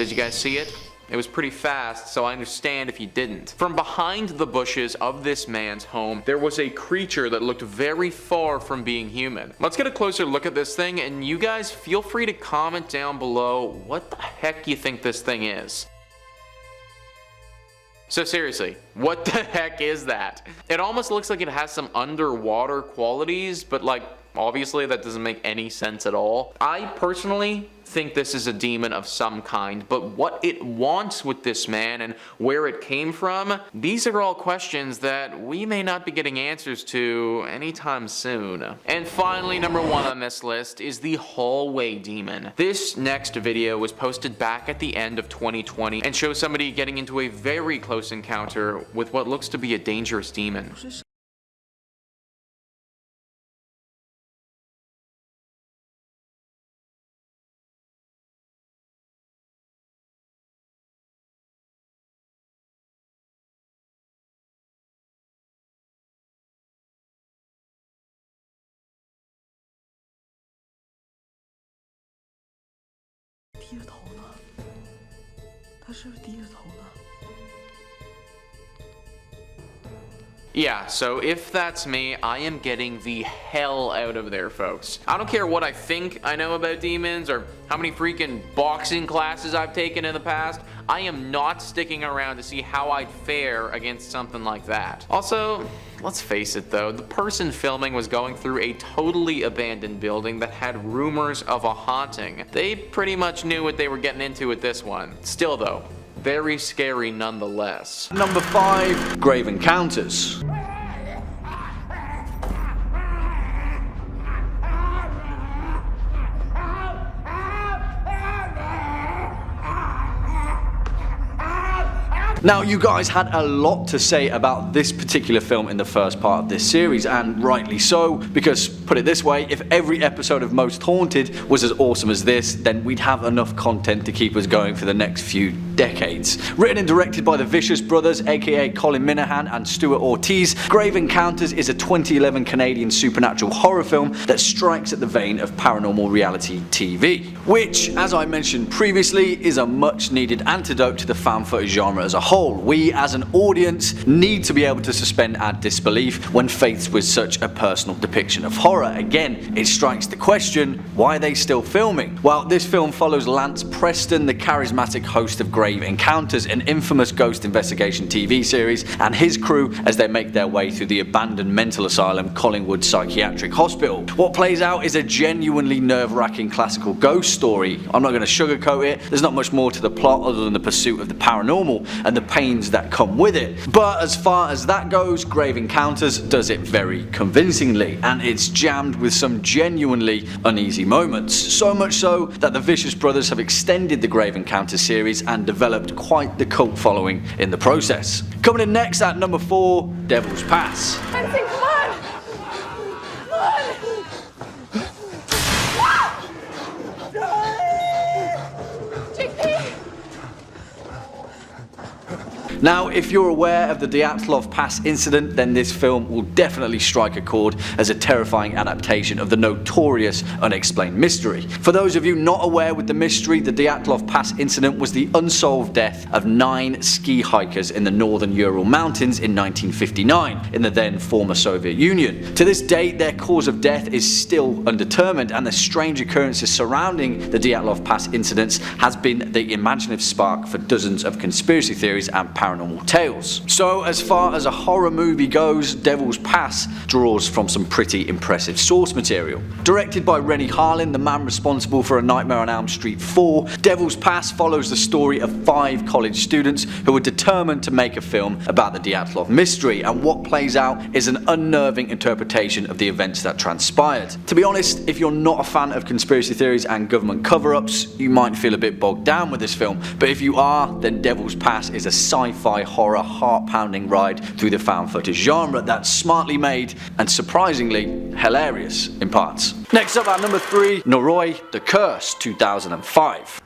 Did you guys see it? It was pretty fast, so I understand if you didn't. From behind the bushes of this man's home, there was a creature that looked very far from being human. Let's get a closer look at this thing, and you guys feel free to comment down below what the heck you think this thing is. So seriously, what the heck is that? It almost looks like it has some underwater qualities, but like, obviously that doesn't make any sense at all. I personally think this is a demon of some kind, but what it wants with this man and where it came from, these are all questions that we may not be getting answers to anytime soon. And finally, number 1 on this list is the hallway demon. This next video was posted back at the end of 2020 and shows somebody getting into a very close encounter with what looks to be a dangerous demon. Yeah, so if that's me, I am getting the hell out of there, folks. I don't care what I think I know about demons or how many freaking boxing classes I've taken in the past. I am not sticking around to see how I'd fare against something like that. Also, let's face it though, the person filming was going through a totally abandoned building that had rumors of a haunting. They pretty much knew what they were getting into with this one. Still though, very scary nonetheless. Number 5, Grave Encounters. Now, you guys had a lot to say about this particular film in the first part of this series, and rightly so, because, put it this way, if every episode of Most Haunted was as awesome as this, then we'd have enough content to keep us going for the next few decades. Written and directed by the Vicious Brothers, aka Colin Minahan and Stuart Ortiz, Grave Encounters is a 2011 Canadian supernatural horror film that strikes at the vein of paranormal reality TV, which, as I mentioned previously, is a much needed antidote to the fan footage genre as a whole. We as an audience need to be able to suspend our disbelief when faced with such a personal depiction of horror. Again, it strikes the question, why are they still filming? Well, this film follows Lance Preston, the charismatic host of Grave Encounters, an infamous ghost investigation TV series, and his crew as they make their way through the abandoned mental asylum Collingwood Psychiatric Hospital. What plays out is a genuinely nerve-wracking classical ghost story. I'm not going to sugarcoat it, there's not much more to the plot other than the pursuit of the paranormal and the pains that come with it. But as far as that goes, Grave Encounters does it very convincingly, and it's jammed with some genuinely uneasy moments. So much so that the Vicious Brothers have extended the Grave Encounters series and developed quite the cult following in the process. Coming in next at number 4, Devil's Pass. Now, if you're aware of the Dyatlov Pass incident, then this film will definitely strike a chord as a terrifying adaptation of the notorious Unexplained Mystery. For those of you not aware with the mystery, the Dyatlov Pass incident was the unsolved death of 9 ski hikers in the northern Ural Mountains in 1959, in the then former Soviet Union. To this date, their cause of death is still undetermined, and the strange occurrences surrounding the Dyatlov Pass incidents has been the imaginative spark for dozens of conspiracy theories and paranormal tales. So as far as a horror movie goes, Devil's Pass draws from some pretty impressive source material. Directed by Rennie Harlin, the man responsible for A Nightmare on Elm Street 4, Devil's Pass follows the story of 5 college students who are determined to make a film about the Dyatlov mystery, and what plays out is an unnerving interpretation of the events that transpired. To be honest, if you're not a fan of conspiracy theories and government cover-ups, you might feel a bit bogged down with this film, but if you are, then Devil's Pass is a sci-fi horror heart-pounding ride through the found footage genre that's smartly made and surprisingly hilarious in parts. Next up at number 3, Noroi, The Curse, 2005.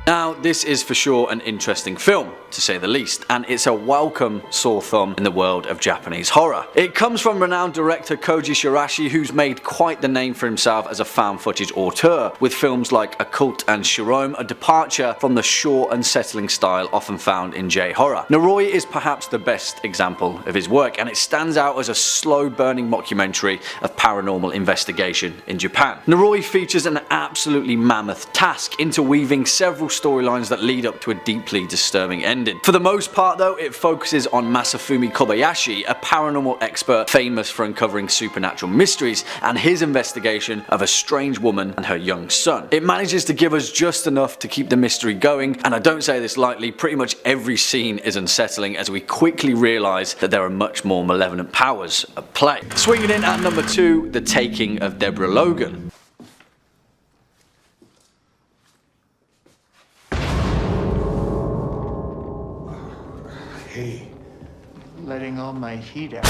Now, this is for sure an interesting film, to say the least, and it's a welcome sore thumb in the world of Japanese horror. It comes from renowned director Koji Shirashi, who's made quite the name for himself as a found footage auteur, with films like Occult and Shirome, a departure from the short, unsettling style often found in J-horror. Noroi is perhaps the best example of his work, and it stands out as a slow-burning mockumentary of paranormal investigation in Japan. Noroi features an absolutely mammoth task, interweaving several storylines that lead up to a deeply disturbing ending. For the most part though, it focuses on Masafumi Kobayashi, a paranormal expert famous for uncovering supernatural mysteries, and his investigation of a strange woman and her young son. It manages to give us just enough to keep the mystery going, and I don't say this lightly, pretty much every scene is unsettling as we quickly realise that there are much more malevolent powers at play. Swinging in at number 2, The Taking of Deborah Logan. Hey, letting all my heat out.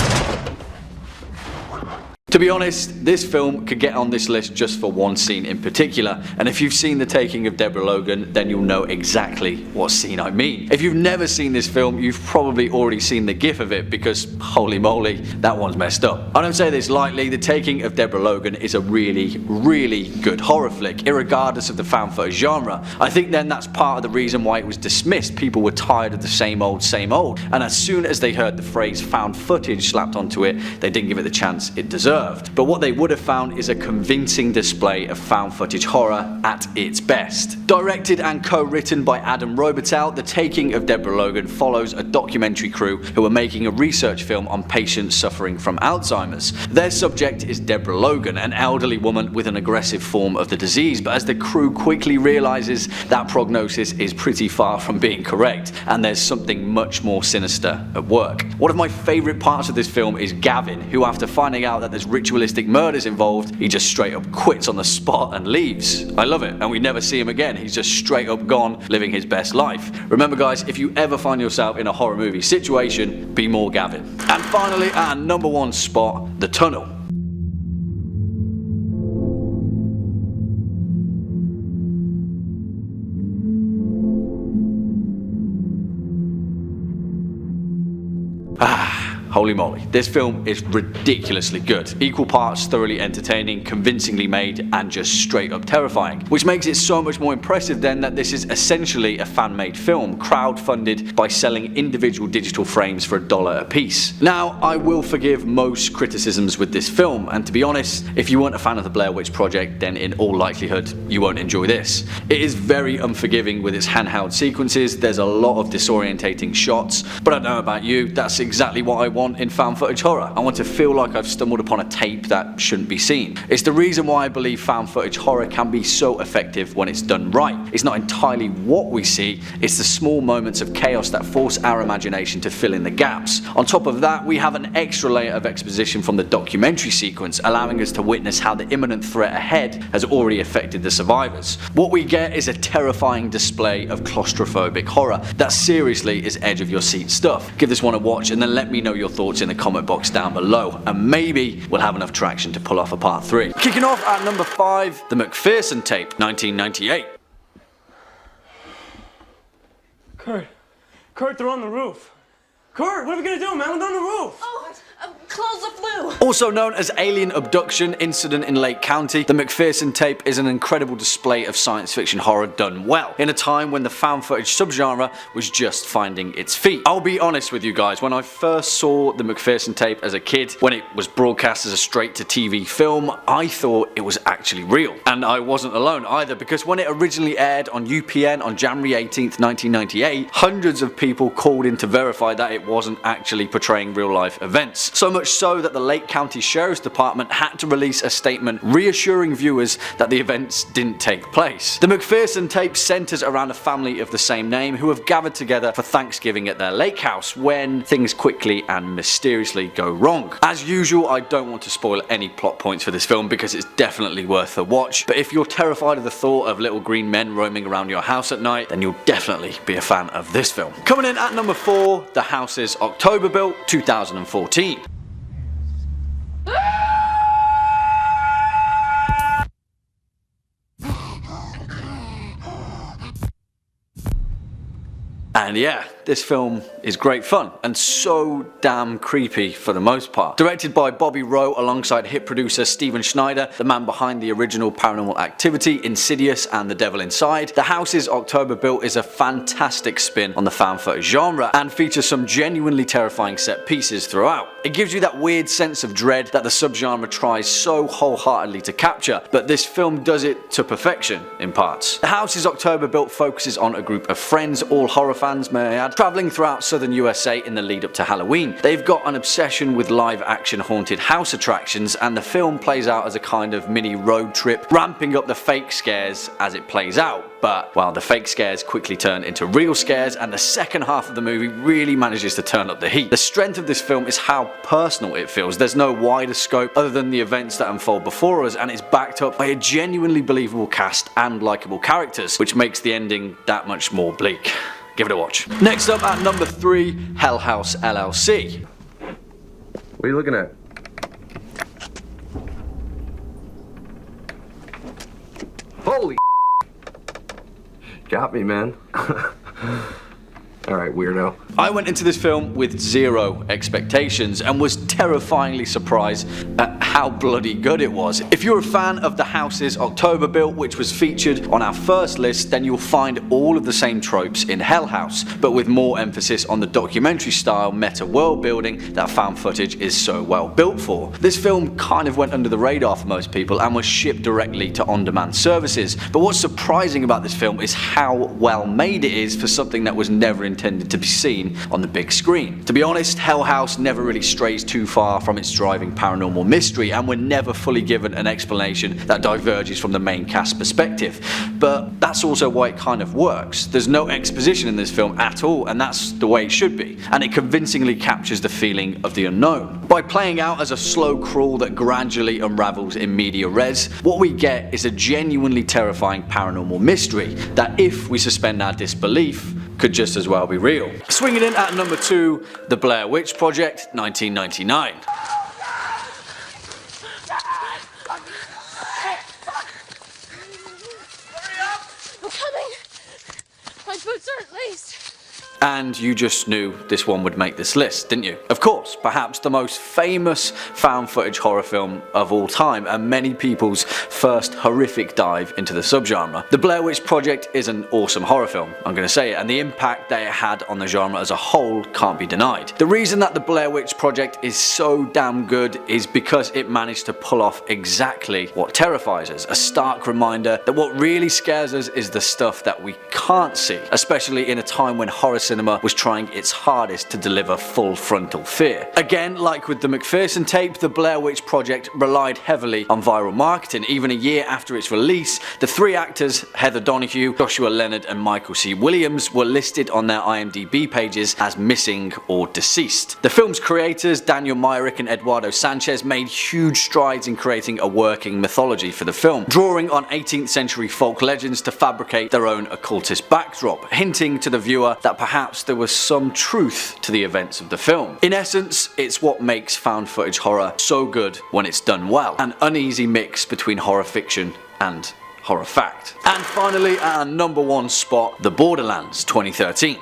To be honest, this film could get on this list just for one scene in particular, and if you've seen The Taking of Deborah Logan, then you'll know exactly what scene I mean. If you've never seen this film, you've probably already seen the gif of it, because holy moly, that one's messed up. I don't say this lightly, The Taking of Deborah Logan is a really, really good horror flick, irregardless of the found footage genre. I think then that's part of the reason why it was dismissed. People were tired of the same old, and as soon as they heard the phrase found footage slapped onto it, they didn't give it the chance it deserved. But what they would have found is a convincing display of found footage horror at its best. Directed and co-written by Adam Robitel, The Taking of Deborah Logan follows a documentary crew who are making a research film on patients suffering from Alzheimer's. Their subject is Deborah Logan, an elderly woman with an aggressive form of the disease, but as the crew quickly realizes that prognosis is pretty far from being correct, and there's something much more sinister at work. One of my favourite parts of this film is Gavin, who after finding out that there's ritualistic murders involved, he just straight up quits on the spot and leaves. I love it, and we never see him again. He's just straight up gone, living his best life. Remember guys, if you ever find yourself in a horror movie situation, be more Gavin. And finally, at our number 1 spot, The Tunnel. Holy moly, this film is ridiculously good. Equal parts thoroughly entertaining, convincingly made, and just straight up terrifying. Which makes it so much more impressive then that this is essentially a fan-made film, crowd-funded by selling individual digital frames for $1 a piece. Now, I will forgive most criticisms with this film, and to be honest, if you weren't a fan of the Blair Witch Project, then in all likelihood, you won't enjoy this. It is very unforgiving with its handheld sequences, there's a lot of disorientating shots, but I don't know about you, that's exactly what I want in found footage horror. I want to feel like I've stumbled upon a tape that shouldn't be seen. It's the reason why I believe found footage horror can be so effective when it's done right. It's not entirely what we see, it's the small moments of chaos that force our imagination to fill in the gaps. On top of that, we have an extra layer of exposition from the documentary sequence, allowing us to witness how the imminent threat ahead has already affected the survivors. What we get is a terrifying display of claustrophobic horror that seriously is edge of your seat stuff. Give this one a watch and then let me know your thoughts in the comment box down below, and maybe we'll have enough traction to pull off a part 3. Kicking off at number 5, The McPherson Tape, 1998. Kurt, they're on the roof. Kurt, what are we gonna do, man? We're on the roof. Oh, close the flue. Also known as Alien Abduction Incident in Lake County, The McPherson Tape is an incredible display of science fiction horror done well, in a time when the found footage subgenre was just finding its feet. I'll be honest with you guys, when I first saw The McPherson Tape as a kid, when it was broadcast as a straight-to-TV film, I thought it was actually real. And I wasn't alone either, because when it originally aired on UPN on January 18th, 1998, hundreds of people called in to verify that it wasn't actually portraying real-life events. So much so that the Lake County Sheriff's Department had to release a statement reassuring viewers that the events didn't take place. The McPherson Tape centers around a family of the same name who have gathered together for Thanksgiving at their lake house when things quickly and mysteriously go wrong. As usual, I don't want to spoil any plot points for this film because it's definitely worth a watch, but if you're terrified of the thought of little green men roaming around your house at night, then you'll definitely be a fan of this film. Coming in at number 4, The House's October Built, 2014. And yeah, this film is great fun and so damn creepy for the most part. Directed by Bobby Rowe alongside hit producer Steven Schneider, the man behind the original Paranormal Activity, Insidious and The Devil Inside, The House's October Built is a fantastic spin on the found footage genre and features some genuinely terrifying set pieces throughout. It gives you that weird sense of dread that the subgenre tries so wholeheartedly to capture, but this film does it to perfection in parts. The House's October Built focuses on a group of friends, all horror fans may I add, travelling throughout southern USA in the lead up to Halloween. They've got an obsession with live action haunted house attractions, and the film plays out as a kind of mini road trip, ramping up the fake scares as it plays out. But, well, the fake scares quickly turn into real scares, and the second half of the movie really manages to turn up the heat. The strength of this film is how personal it feels. There's no wider scope other than the events that unfold before us, and it's backed up by a genuinely believable cast and likeable characters, which makes the ending that much more bleak. Give it a watch. Next up at number 3, House LLC. What are you looking at? Holy got me, man. Alright, weirdo. I went into this film with zero expectations and was terrifyingly surprised at how bloody good it was. If you're a fan of The House's October Built, which was featured on our first list, then you'll find all of the same tropes in Hell House, but with more emphasis on the documentary style meta world building that found footage is so well built for. This film kind of went under the radar for most people and was shipped directly to on-demand services, but what's surprising about this film is how well made it is for something that was never intended to be seen on the big screen. To be honest, Hell House never really strays too far from its driving paranormal mystery, and we're never fully given an explanation that diverges from the main cast perspective. But that's also why it kind of works. There's no exposition in this film at all, and that's the way it should be. And it convincingly captures the feeling of the unknown. By playing out as a slow crawl that gradually unravels in media res, what we get is a genuinely terrifying paranormal mystery that, if we suspend our disbelief, could just as well be real. Swinging in at number 2, The Blair Witch Project, 1999. I'm coming. My boots aren't laced. And you just knew this one would make this list, didn't you? Of course, perhaps the most famous found footage horror film of all time, and many people's first horrific dive into the subgenre. The Blair Witch Project is an awesome horror film, I'm gonna say it, and the impact that it had on the genre as a whole can't be denied. The reason that the Blair Witch Project is so damn good is because it managed to pull off exactly what terrifies us, a stark reminder that what really scares us is the stuff that we can't see, especially in a time when horror cinema was trying its hardest to deliver full frontal fear. Again, like with the McPherson Tape, the Blair Witch Project relied heavily on viral marketing. Even a year after its release, the 3 actors, Heather Donahue, Joshua Leonard and Michael C. Williams, were listed on their IMDb pages as missing or deceased. The film's creators, Daniel Myrick and Eduardo Sanchez, made huge strides in creating a working mythology for the film, drawing on 18th century folk legends to fabricate their own occultist backdrop, hinting to the viewer that perhaps there was some truth to the events of the film. In essence, it's what makes found footage horror so good when it's done well, an uneasy mix between horror fiction and horror fact. And finally, at our number 1 spot, The Borderlands, 2013.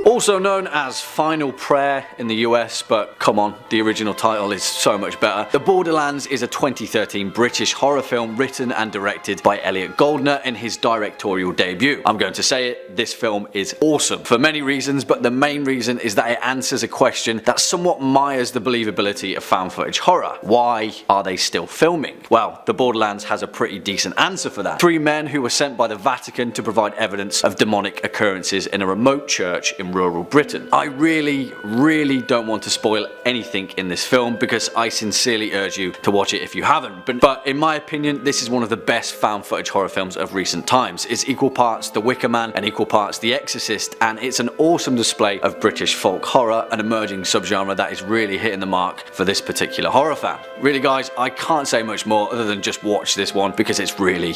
Also known as Final Prayer in the US, but come on, the original title is so much better. The Borderlands is a 2013 British horror film written and directed by Elliot Goldner in his directorial debut. I'm going to say it, this film is awesome for many reasons, but the main reason is that it answers a question that somewhat mires the believability of found footage horror. Why are they still filming? Well, The Borderlands has a pretty decent answer for that. 3 men who were sent by the Vatican to provide evidence of demonic occurrences in a remote church in rural Britain. I really don't want to spoil anything in this film because I sincerely urge you to watch it if you haven't, but in my opinion this is one of the best found footage horror films of recent times. It's equal parts The Wicker Man and equal parts The Exorcist, and it's an awesome display of British folk horror, an emerging subgenre that is really hitting the mark for this particular horror fan. Really guys, I can't say much more other than just watch this one because it's really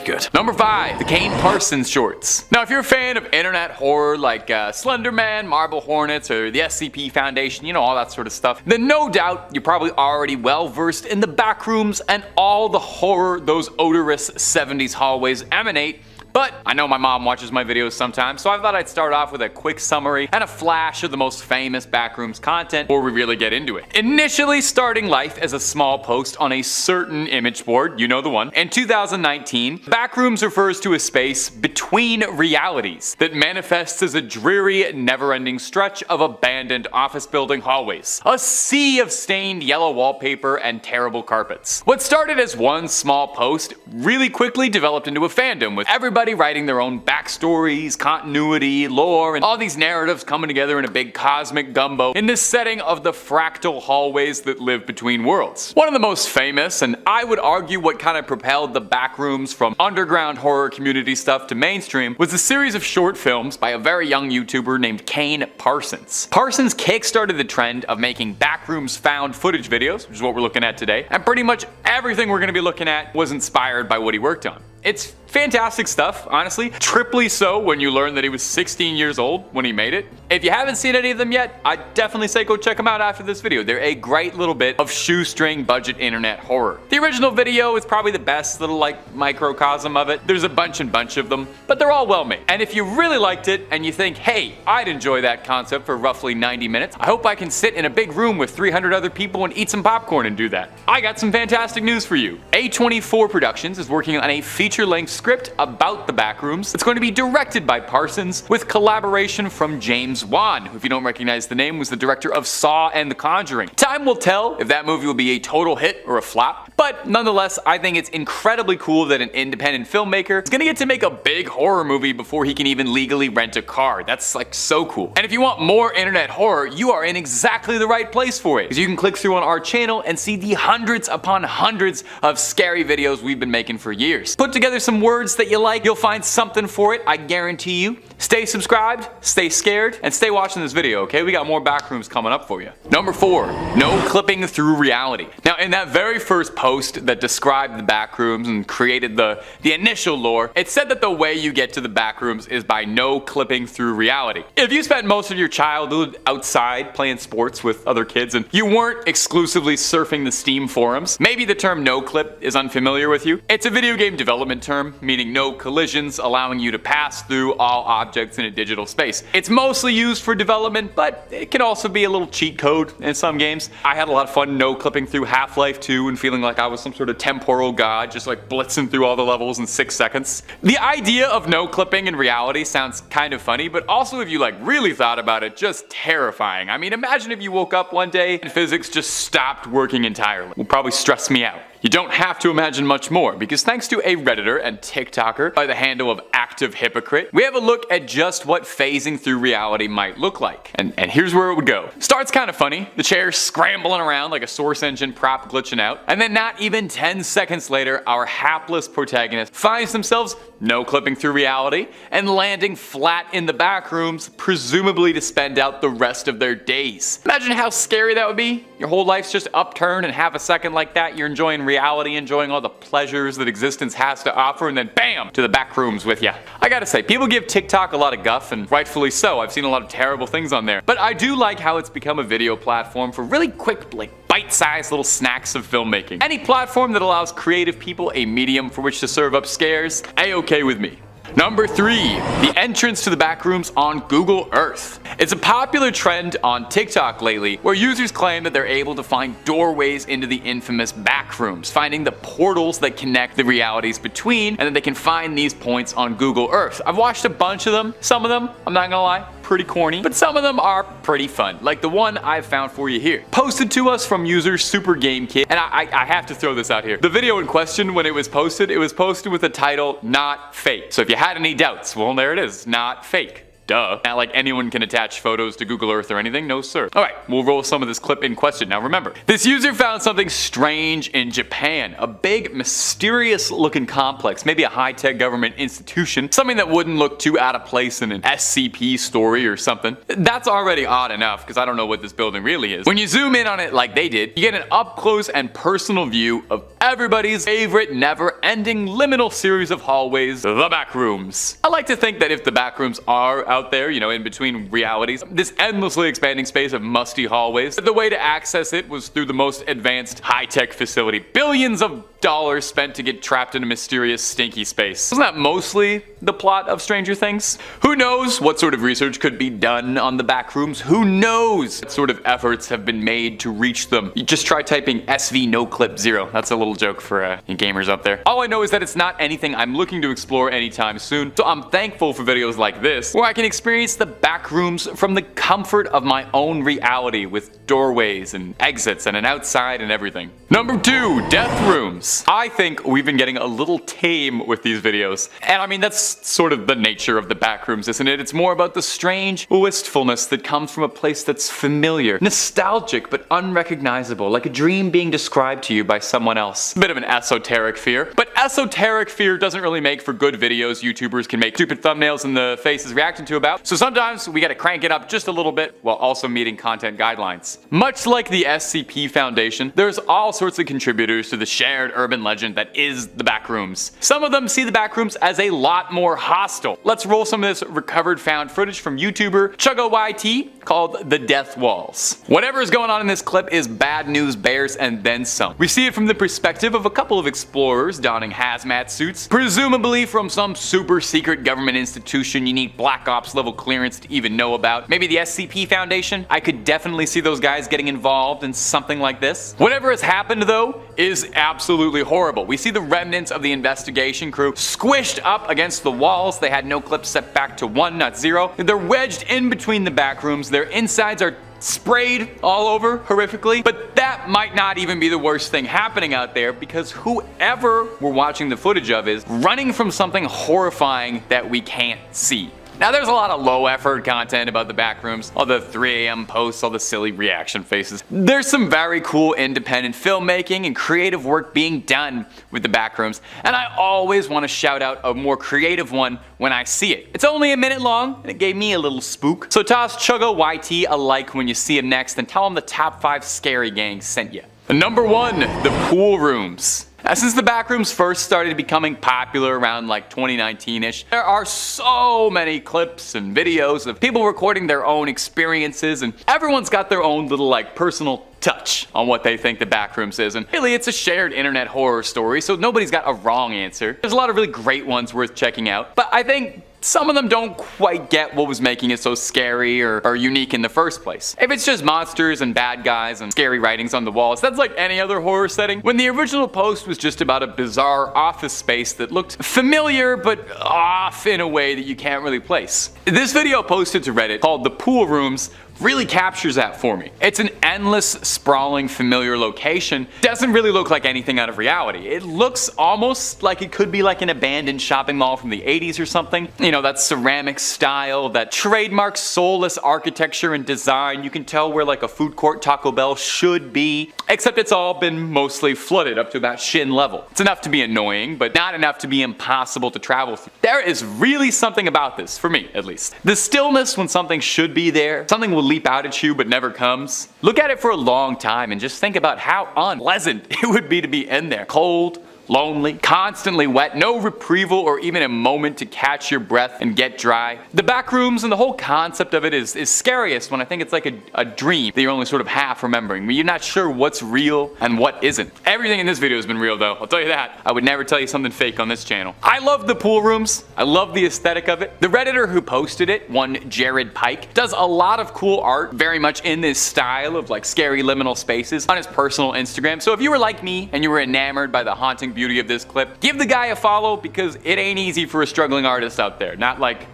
good. Number 5, the Kane Parsons shorts. Now if you're a fan of internet horror like Slender Slenderman, Marble Hornets, or the SCP Foundation, you know, all that sort of stuff, then no doubt you're probably already well versed in the backrooms and all the horror those odorous 70s hallways emanate. But I know my mom watches my videos sometimes, so I thought I'd start off with a quick summary and a flash of the most famous Backrooms content before we really get into it. Initially starting life as a small post on a certain image board, you know the one, in 2019, Backrooms refers to a space between realities that manifests as a dreary, never-ending stretch of abandoned office building hallways. A sea of stained yellow wallpaper and terrible carpets. What started as one small post really quickly developed into a fandom, with everybody writing their own backstories, continuity, lore, and all these narratives coming together in a big cosmic gumbo in this setting of the fractal hallways that live between worlds. One of the most famous, and I would argue what kind of propelled the Backrooms from underground horror community stuff to mainstream, was a series of short films by a very young YouTuber named Kane Parsons. Parsons kickstarted the trend of making Backrooms found footage videos, which is what we're looking at today, and pretty much everything we're going to be looking at was inspired by what he worked on. It's fantastic stuff, honestly. Triply so when you learn that he was 16 years old when he made it. If you haven't seen any of them yet, I'd definitely say go check them out after this video. They're a great little bit of shoestring budget internet horror. The original video is probably the best little microcosm of it. There's a bunch of them, but they're all well made. And if you really liked it and you think, hey, I'd enjoy that concept for roughly 90 minutes, I hope I can sit in a big room with 300 other people and eat some popcorn and do that. I got some fantastic news for you. A24 Productions is working on a feature-length script about the Backrooms. It's going to be directed by Parsons with collaboration from James Wan, who, if you don't recognize the name, was the director of Saw and The Conjuring. Time will tell if that movie will be a total hit or a flop, but nonetheless, I think it's incredibly cool that an independent filmmaker is gonna get to make a big horror movie before he can even legally rent a car. That's so cool. And if you want more internet horror, you are in exactly the right place for it, because you can click through on our channel and see the hundreds upon hundreds of scary videos we've been making for years. Put together some words that you like, you'll find something for it, I guarantee you. Stay subscribed, stay scared, and stay watching this video, okay? We got more Backrooms coming up for you. Number 4, no clipping through reality. Now, in that very first post that described the Backrooms and created the initial lore, it said that the way you get to the Backrooms is by no clipping through reality. If you spent most of your childhood outside playing sports with other kids and you weren't exclusively surfing the Steam forums, maybe the term no clip is unfamiliar with you. It's a video game development term, meaning no collisions, allowing you to pass through all objects in a digital space. It's mostly used for development, but it can also be a little cheat code in some games. I had a lot of fun no clipping through Half-Life 2 and feeling like I was some sort of temporal god, just blitzing through all the levels in 6 seconds. The idea of no clipping in reality sounds kind of funny, but also if you really thought about it, just terrifying. I mean, imagine if you woke up one day and physics just stopped working entirely. It would probably stress me out. You don't have to imagine much more, because thanks to a Redditor and TikToker by the handle of Active Hypocrite, we have a look at just what phasing through reality might look like. And here's where it would go. Starts kind of funny, the chair scrambling around like a Source Engine prop glitching out, and then not even 10 seconds later, our hapless protagonist finds themselves no clipping through reality and landing flat in the Backrooms, presumably to spend out the rest of their days. Imagine how scary that would be. Your whole life's just upturned, and half a second like that, you're enjoying reality, enjoying all the pleasures that existence has to offer, and then bam, to the Backrooms with ya. I gotta say, people give TikTok a lot of guff, and rightfully so. I've seen a lot of terrible things on there. But I do like how it's become a video platform for really quick, bite-sized little snacks of filmmaking. Any platform that allows creative people a medium for which to serve up scares, A-okay with me. Number 3, the entrance to the Backrooms on Google Earth. It's a popular trend on TikTok lately where users claim that they're able to find doorways into the infamous Backrooms, finding the portals that connect the realities between, and that they can find these points on Google Earth. I've watched a bunch of them. Some of them, I'm not gonna lie, pretty corny, but some of them are pretty fun, like the one I've found for you here. Posted to us from user Super Game Kid, and I have to throw this out here. The video in question, when it was posted with the title, Not Fake. So if you had any doubts, well, there it is, not fake. Duh. Not like anyone can attach photos to Google Earth or anything, no sir. Alright, we'll roll some of this clip in question. Now remember, this user found something strange in Japan. A big, mysterious looking complex, maybe a high-tech government institution, something that wouldn't look too out of place in an SCP story or something. That's already odd enough, because I don't know what this building really is. When you zoom in on it like they did, you get an up-close and personal view of everybody's favorite never-ending liminal series of hallways, the Backrooms. I like to think that if the Backrooms are out there, you know, in between realities. This endlessly expanding space of musty hallways. The way to access it was through the most advanced high-tech facility. Billions of dollars spent to get trapped in a mysterious stinky space. Wasn't that mostly the plot of Stranger Things? Who knows what sort of research could be done on the Backrooms? Who knows what sort of efforts have been made to reach them? You just try typing SV no clip 0. That's a little joke for you gamers up there. All I know is that it's not anything I'm looking to explore anytime soon, so I'm thankful for videos like this, where I can experience the Backrooms from the comfort of my own reality with doorways and exits and an outside and everything. Number 2, death rooms. I think we've been getting a little tame with these videos. And I mean, that's sort of the nature of the Backrooms, isn't it? It's more about the strange wistfulness that comes from a place that's familiar, nostalgic, but unrecognizable, like a dream being described to you by someone else. Bit of an esoteric fear. But esoteric fear doesn't really make for good videos YouTubers can make stupid thumbnails and the faces reacting to about. So sometimes we gotta crank it up just a little bit while also meeting content guidelines. Much like the SCP Foundation, there's all sorts of contributors to the shared urban legend that is the Backrooms. Some of them see the Backrooms as a lot more hostile. Let's roll some of this recovered found footage from YouTuber ChuggoYT called The Death Walls. Whatever is going on in this clip is bad news bears and then some. We see it from the perspective of a couple of explorers donning hazmat suits, presumably from some super secret government institution you need Black Ops level clearance to even know about. Maybe the SCP Foundation? I could definitely see those guys getting involved in something like this. Whatever has happened though is absolutely horrible. We see the remnants of the investigation crew squished up against the walls. They had no clips set back to 1, not 0. They're wedged in between the Backrooms. Their insides are sprayed all over horrifically, but that might not even be the worst thing happening out there, because whoever we're watching the footage of is running from something horrifying that we can't see. Now there's a lot of low effort content about the Backrooms, all the 3 AM posts, all the silly reaction faces. There's some very cool independent filmmaking and creative work being done with the Backrooms, and I always want to shout out a more creative one when I see it. It's only a minute long, and it gave me a little spook. So toss ChuggoYT a like when you see him next, and tell him the top 5 scary gangs sent you. Number 1, the pool rooms. Since the Backrooms first started becoming popular around like 2019-ish, there are so many clips and videos of people recording their own experiences, and everyone's got their own little like personal touch on what they think the Backrooms is, and really it's a shared internet horror story, so nobody's got a wrong answer. There's a lot of really great ones worth checking out, but I think some of them don't quite get what was making it so scary or unique in the first place. If it's just monsters and bad guys and scary writings on the walls, that's like any other horror setting. When the original post was just about a bizarre office space that looked familiar but off in a way that you can't really place. This video posted to Reddit called The Pool Rooms really captures that for me. It's an endless, sprawling, familiar location. Doesn't really look like anything out of reality. It looks almost like it could be like an abandoned shopping mall from the 80s or something. You know, that ceramic style, that trademark soulless architecture and design. You can tell where like a food court Taco Bell should be, except it's all been mostly flooded up to about shin level. It's enough to be annoying, but not enough to be impossible to travel through. There is really something about this, for me at least. The stillness when something should be there, something will leap out at you but never comes. Look at it for a long time and just think about how unpleasant it would be to be in there. Cold, lonely, constantly wet, no retrieval or even a moment to catch your breath and get dry. The Backrooms and the whole concept of it is scariest when I think it's like a dream that you're only sort of half remembering, when you're not sure what's real and what isn't. Everything in this video has been real though, I'll tell you that. I would never tell you something fake on this channel. I love the pool rooms. I love the aesthetic of it. The Redditor who posted it, one Jared Pike, does a lot of cool art very much in this style of like scary liminal spaces on his personal Instagram. So if you were like me and you were enamored by the haunting beauty of this clip, give the guy a follow, because it ain't easy for a struggling artist out there. Not like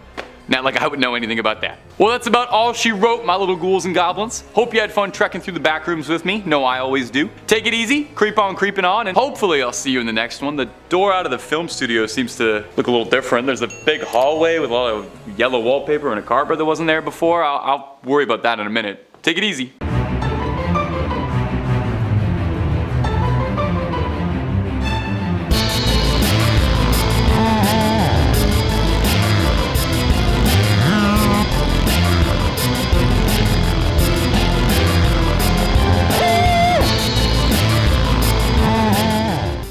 I would know anything about that. Well, that's about all she wrote, my little ghouls and goblins. Hope you had fun trekking through the Backrooms with me. No, I always do. Take it easy, creep on creeping on, and hopefully I'll see you in the next one. The door out of the film studio seems to look a little different. There's a big hallway with a lot of yellow wallpaper and a carpet that wasn't there before. I'll worry about that in a minute. Take it easy.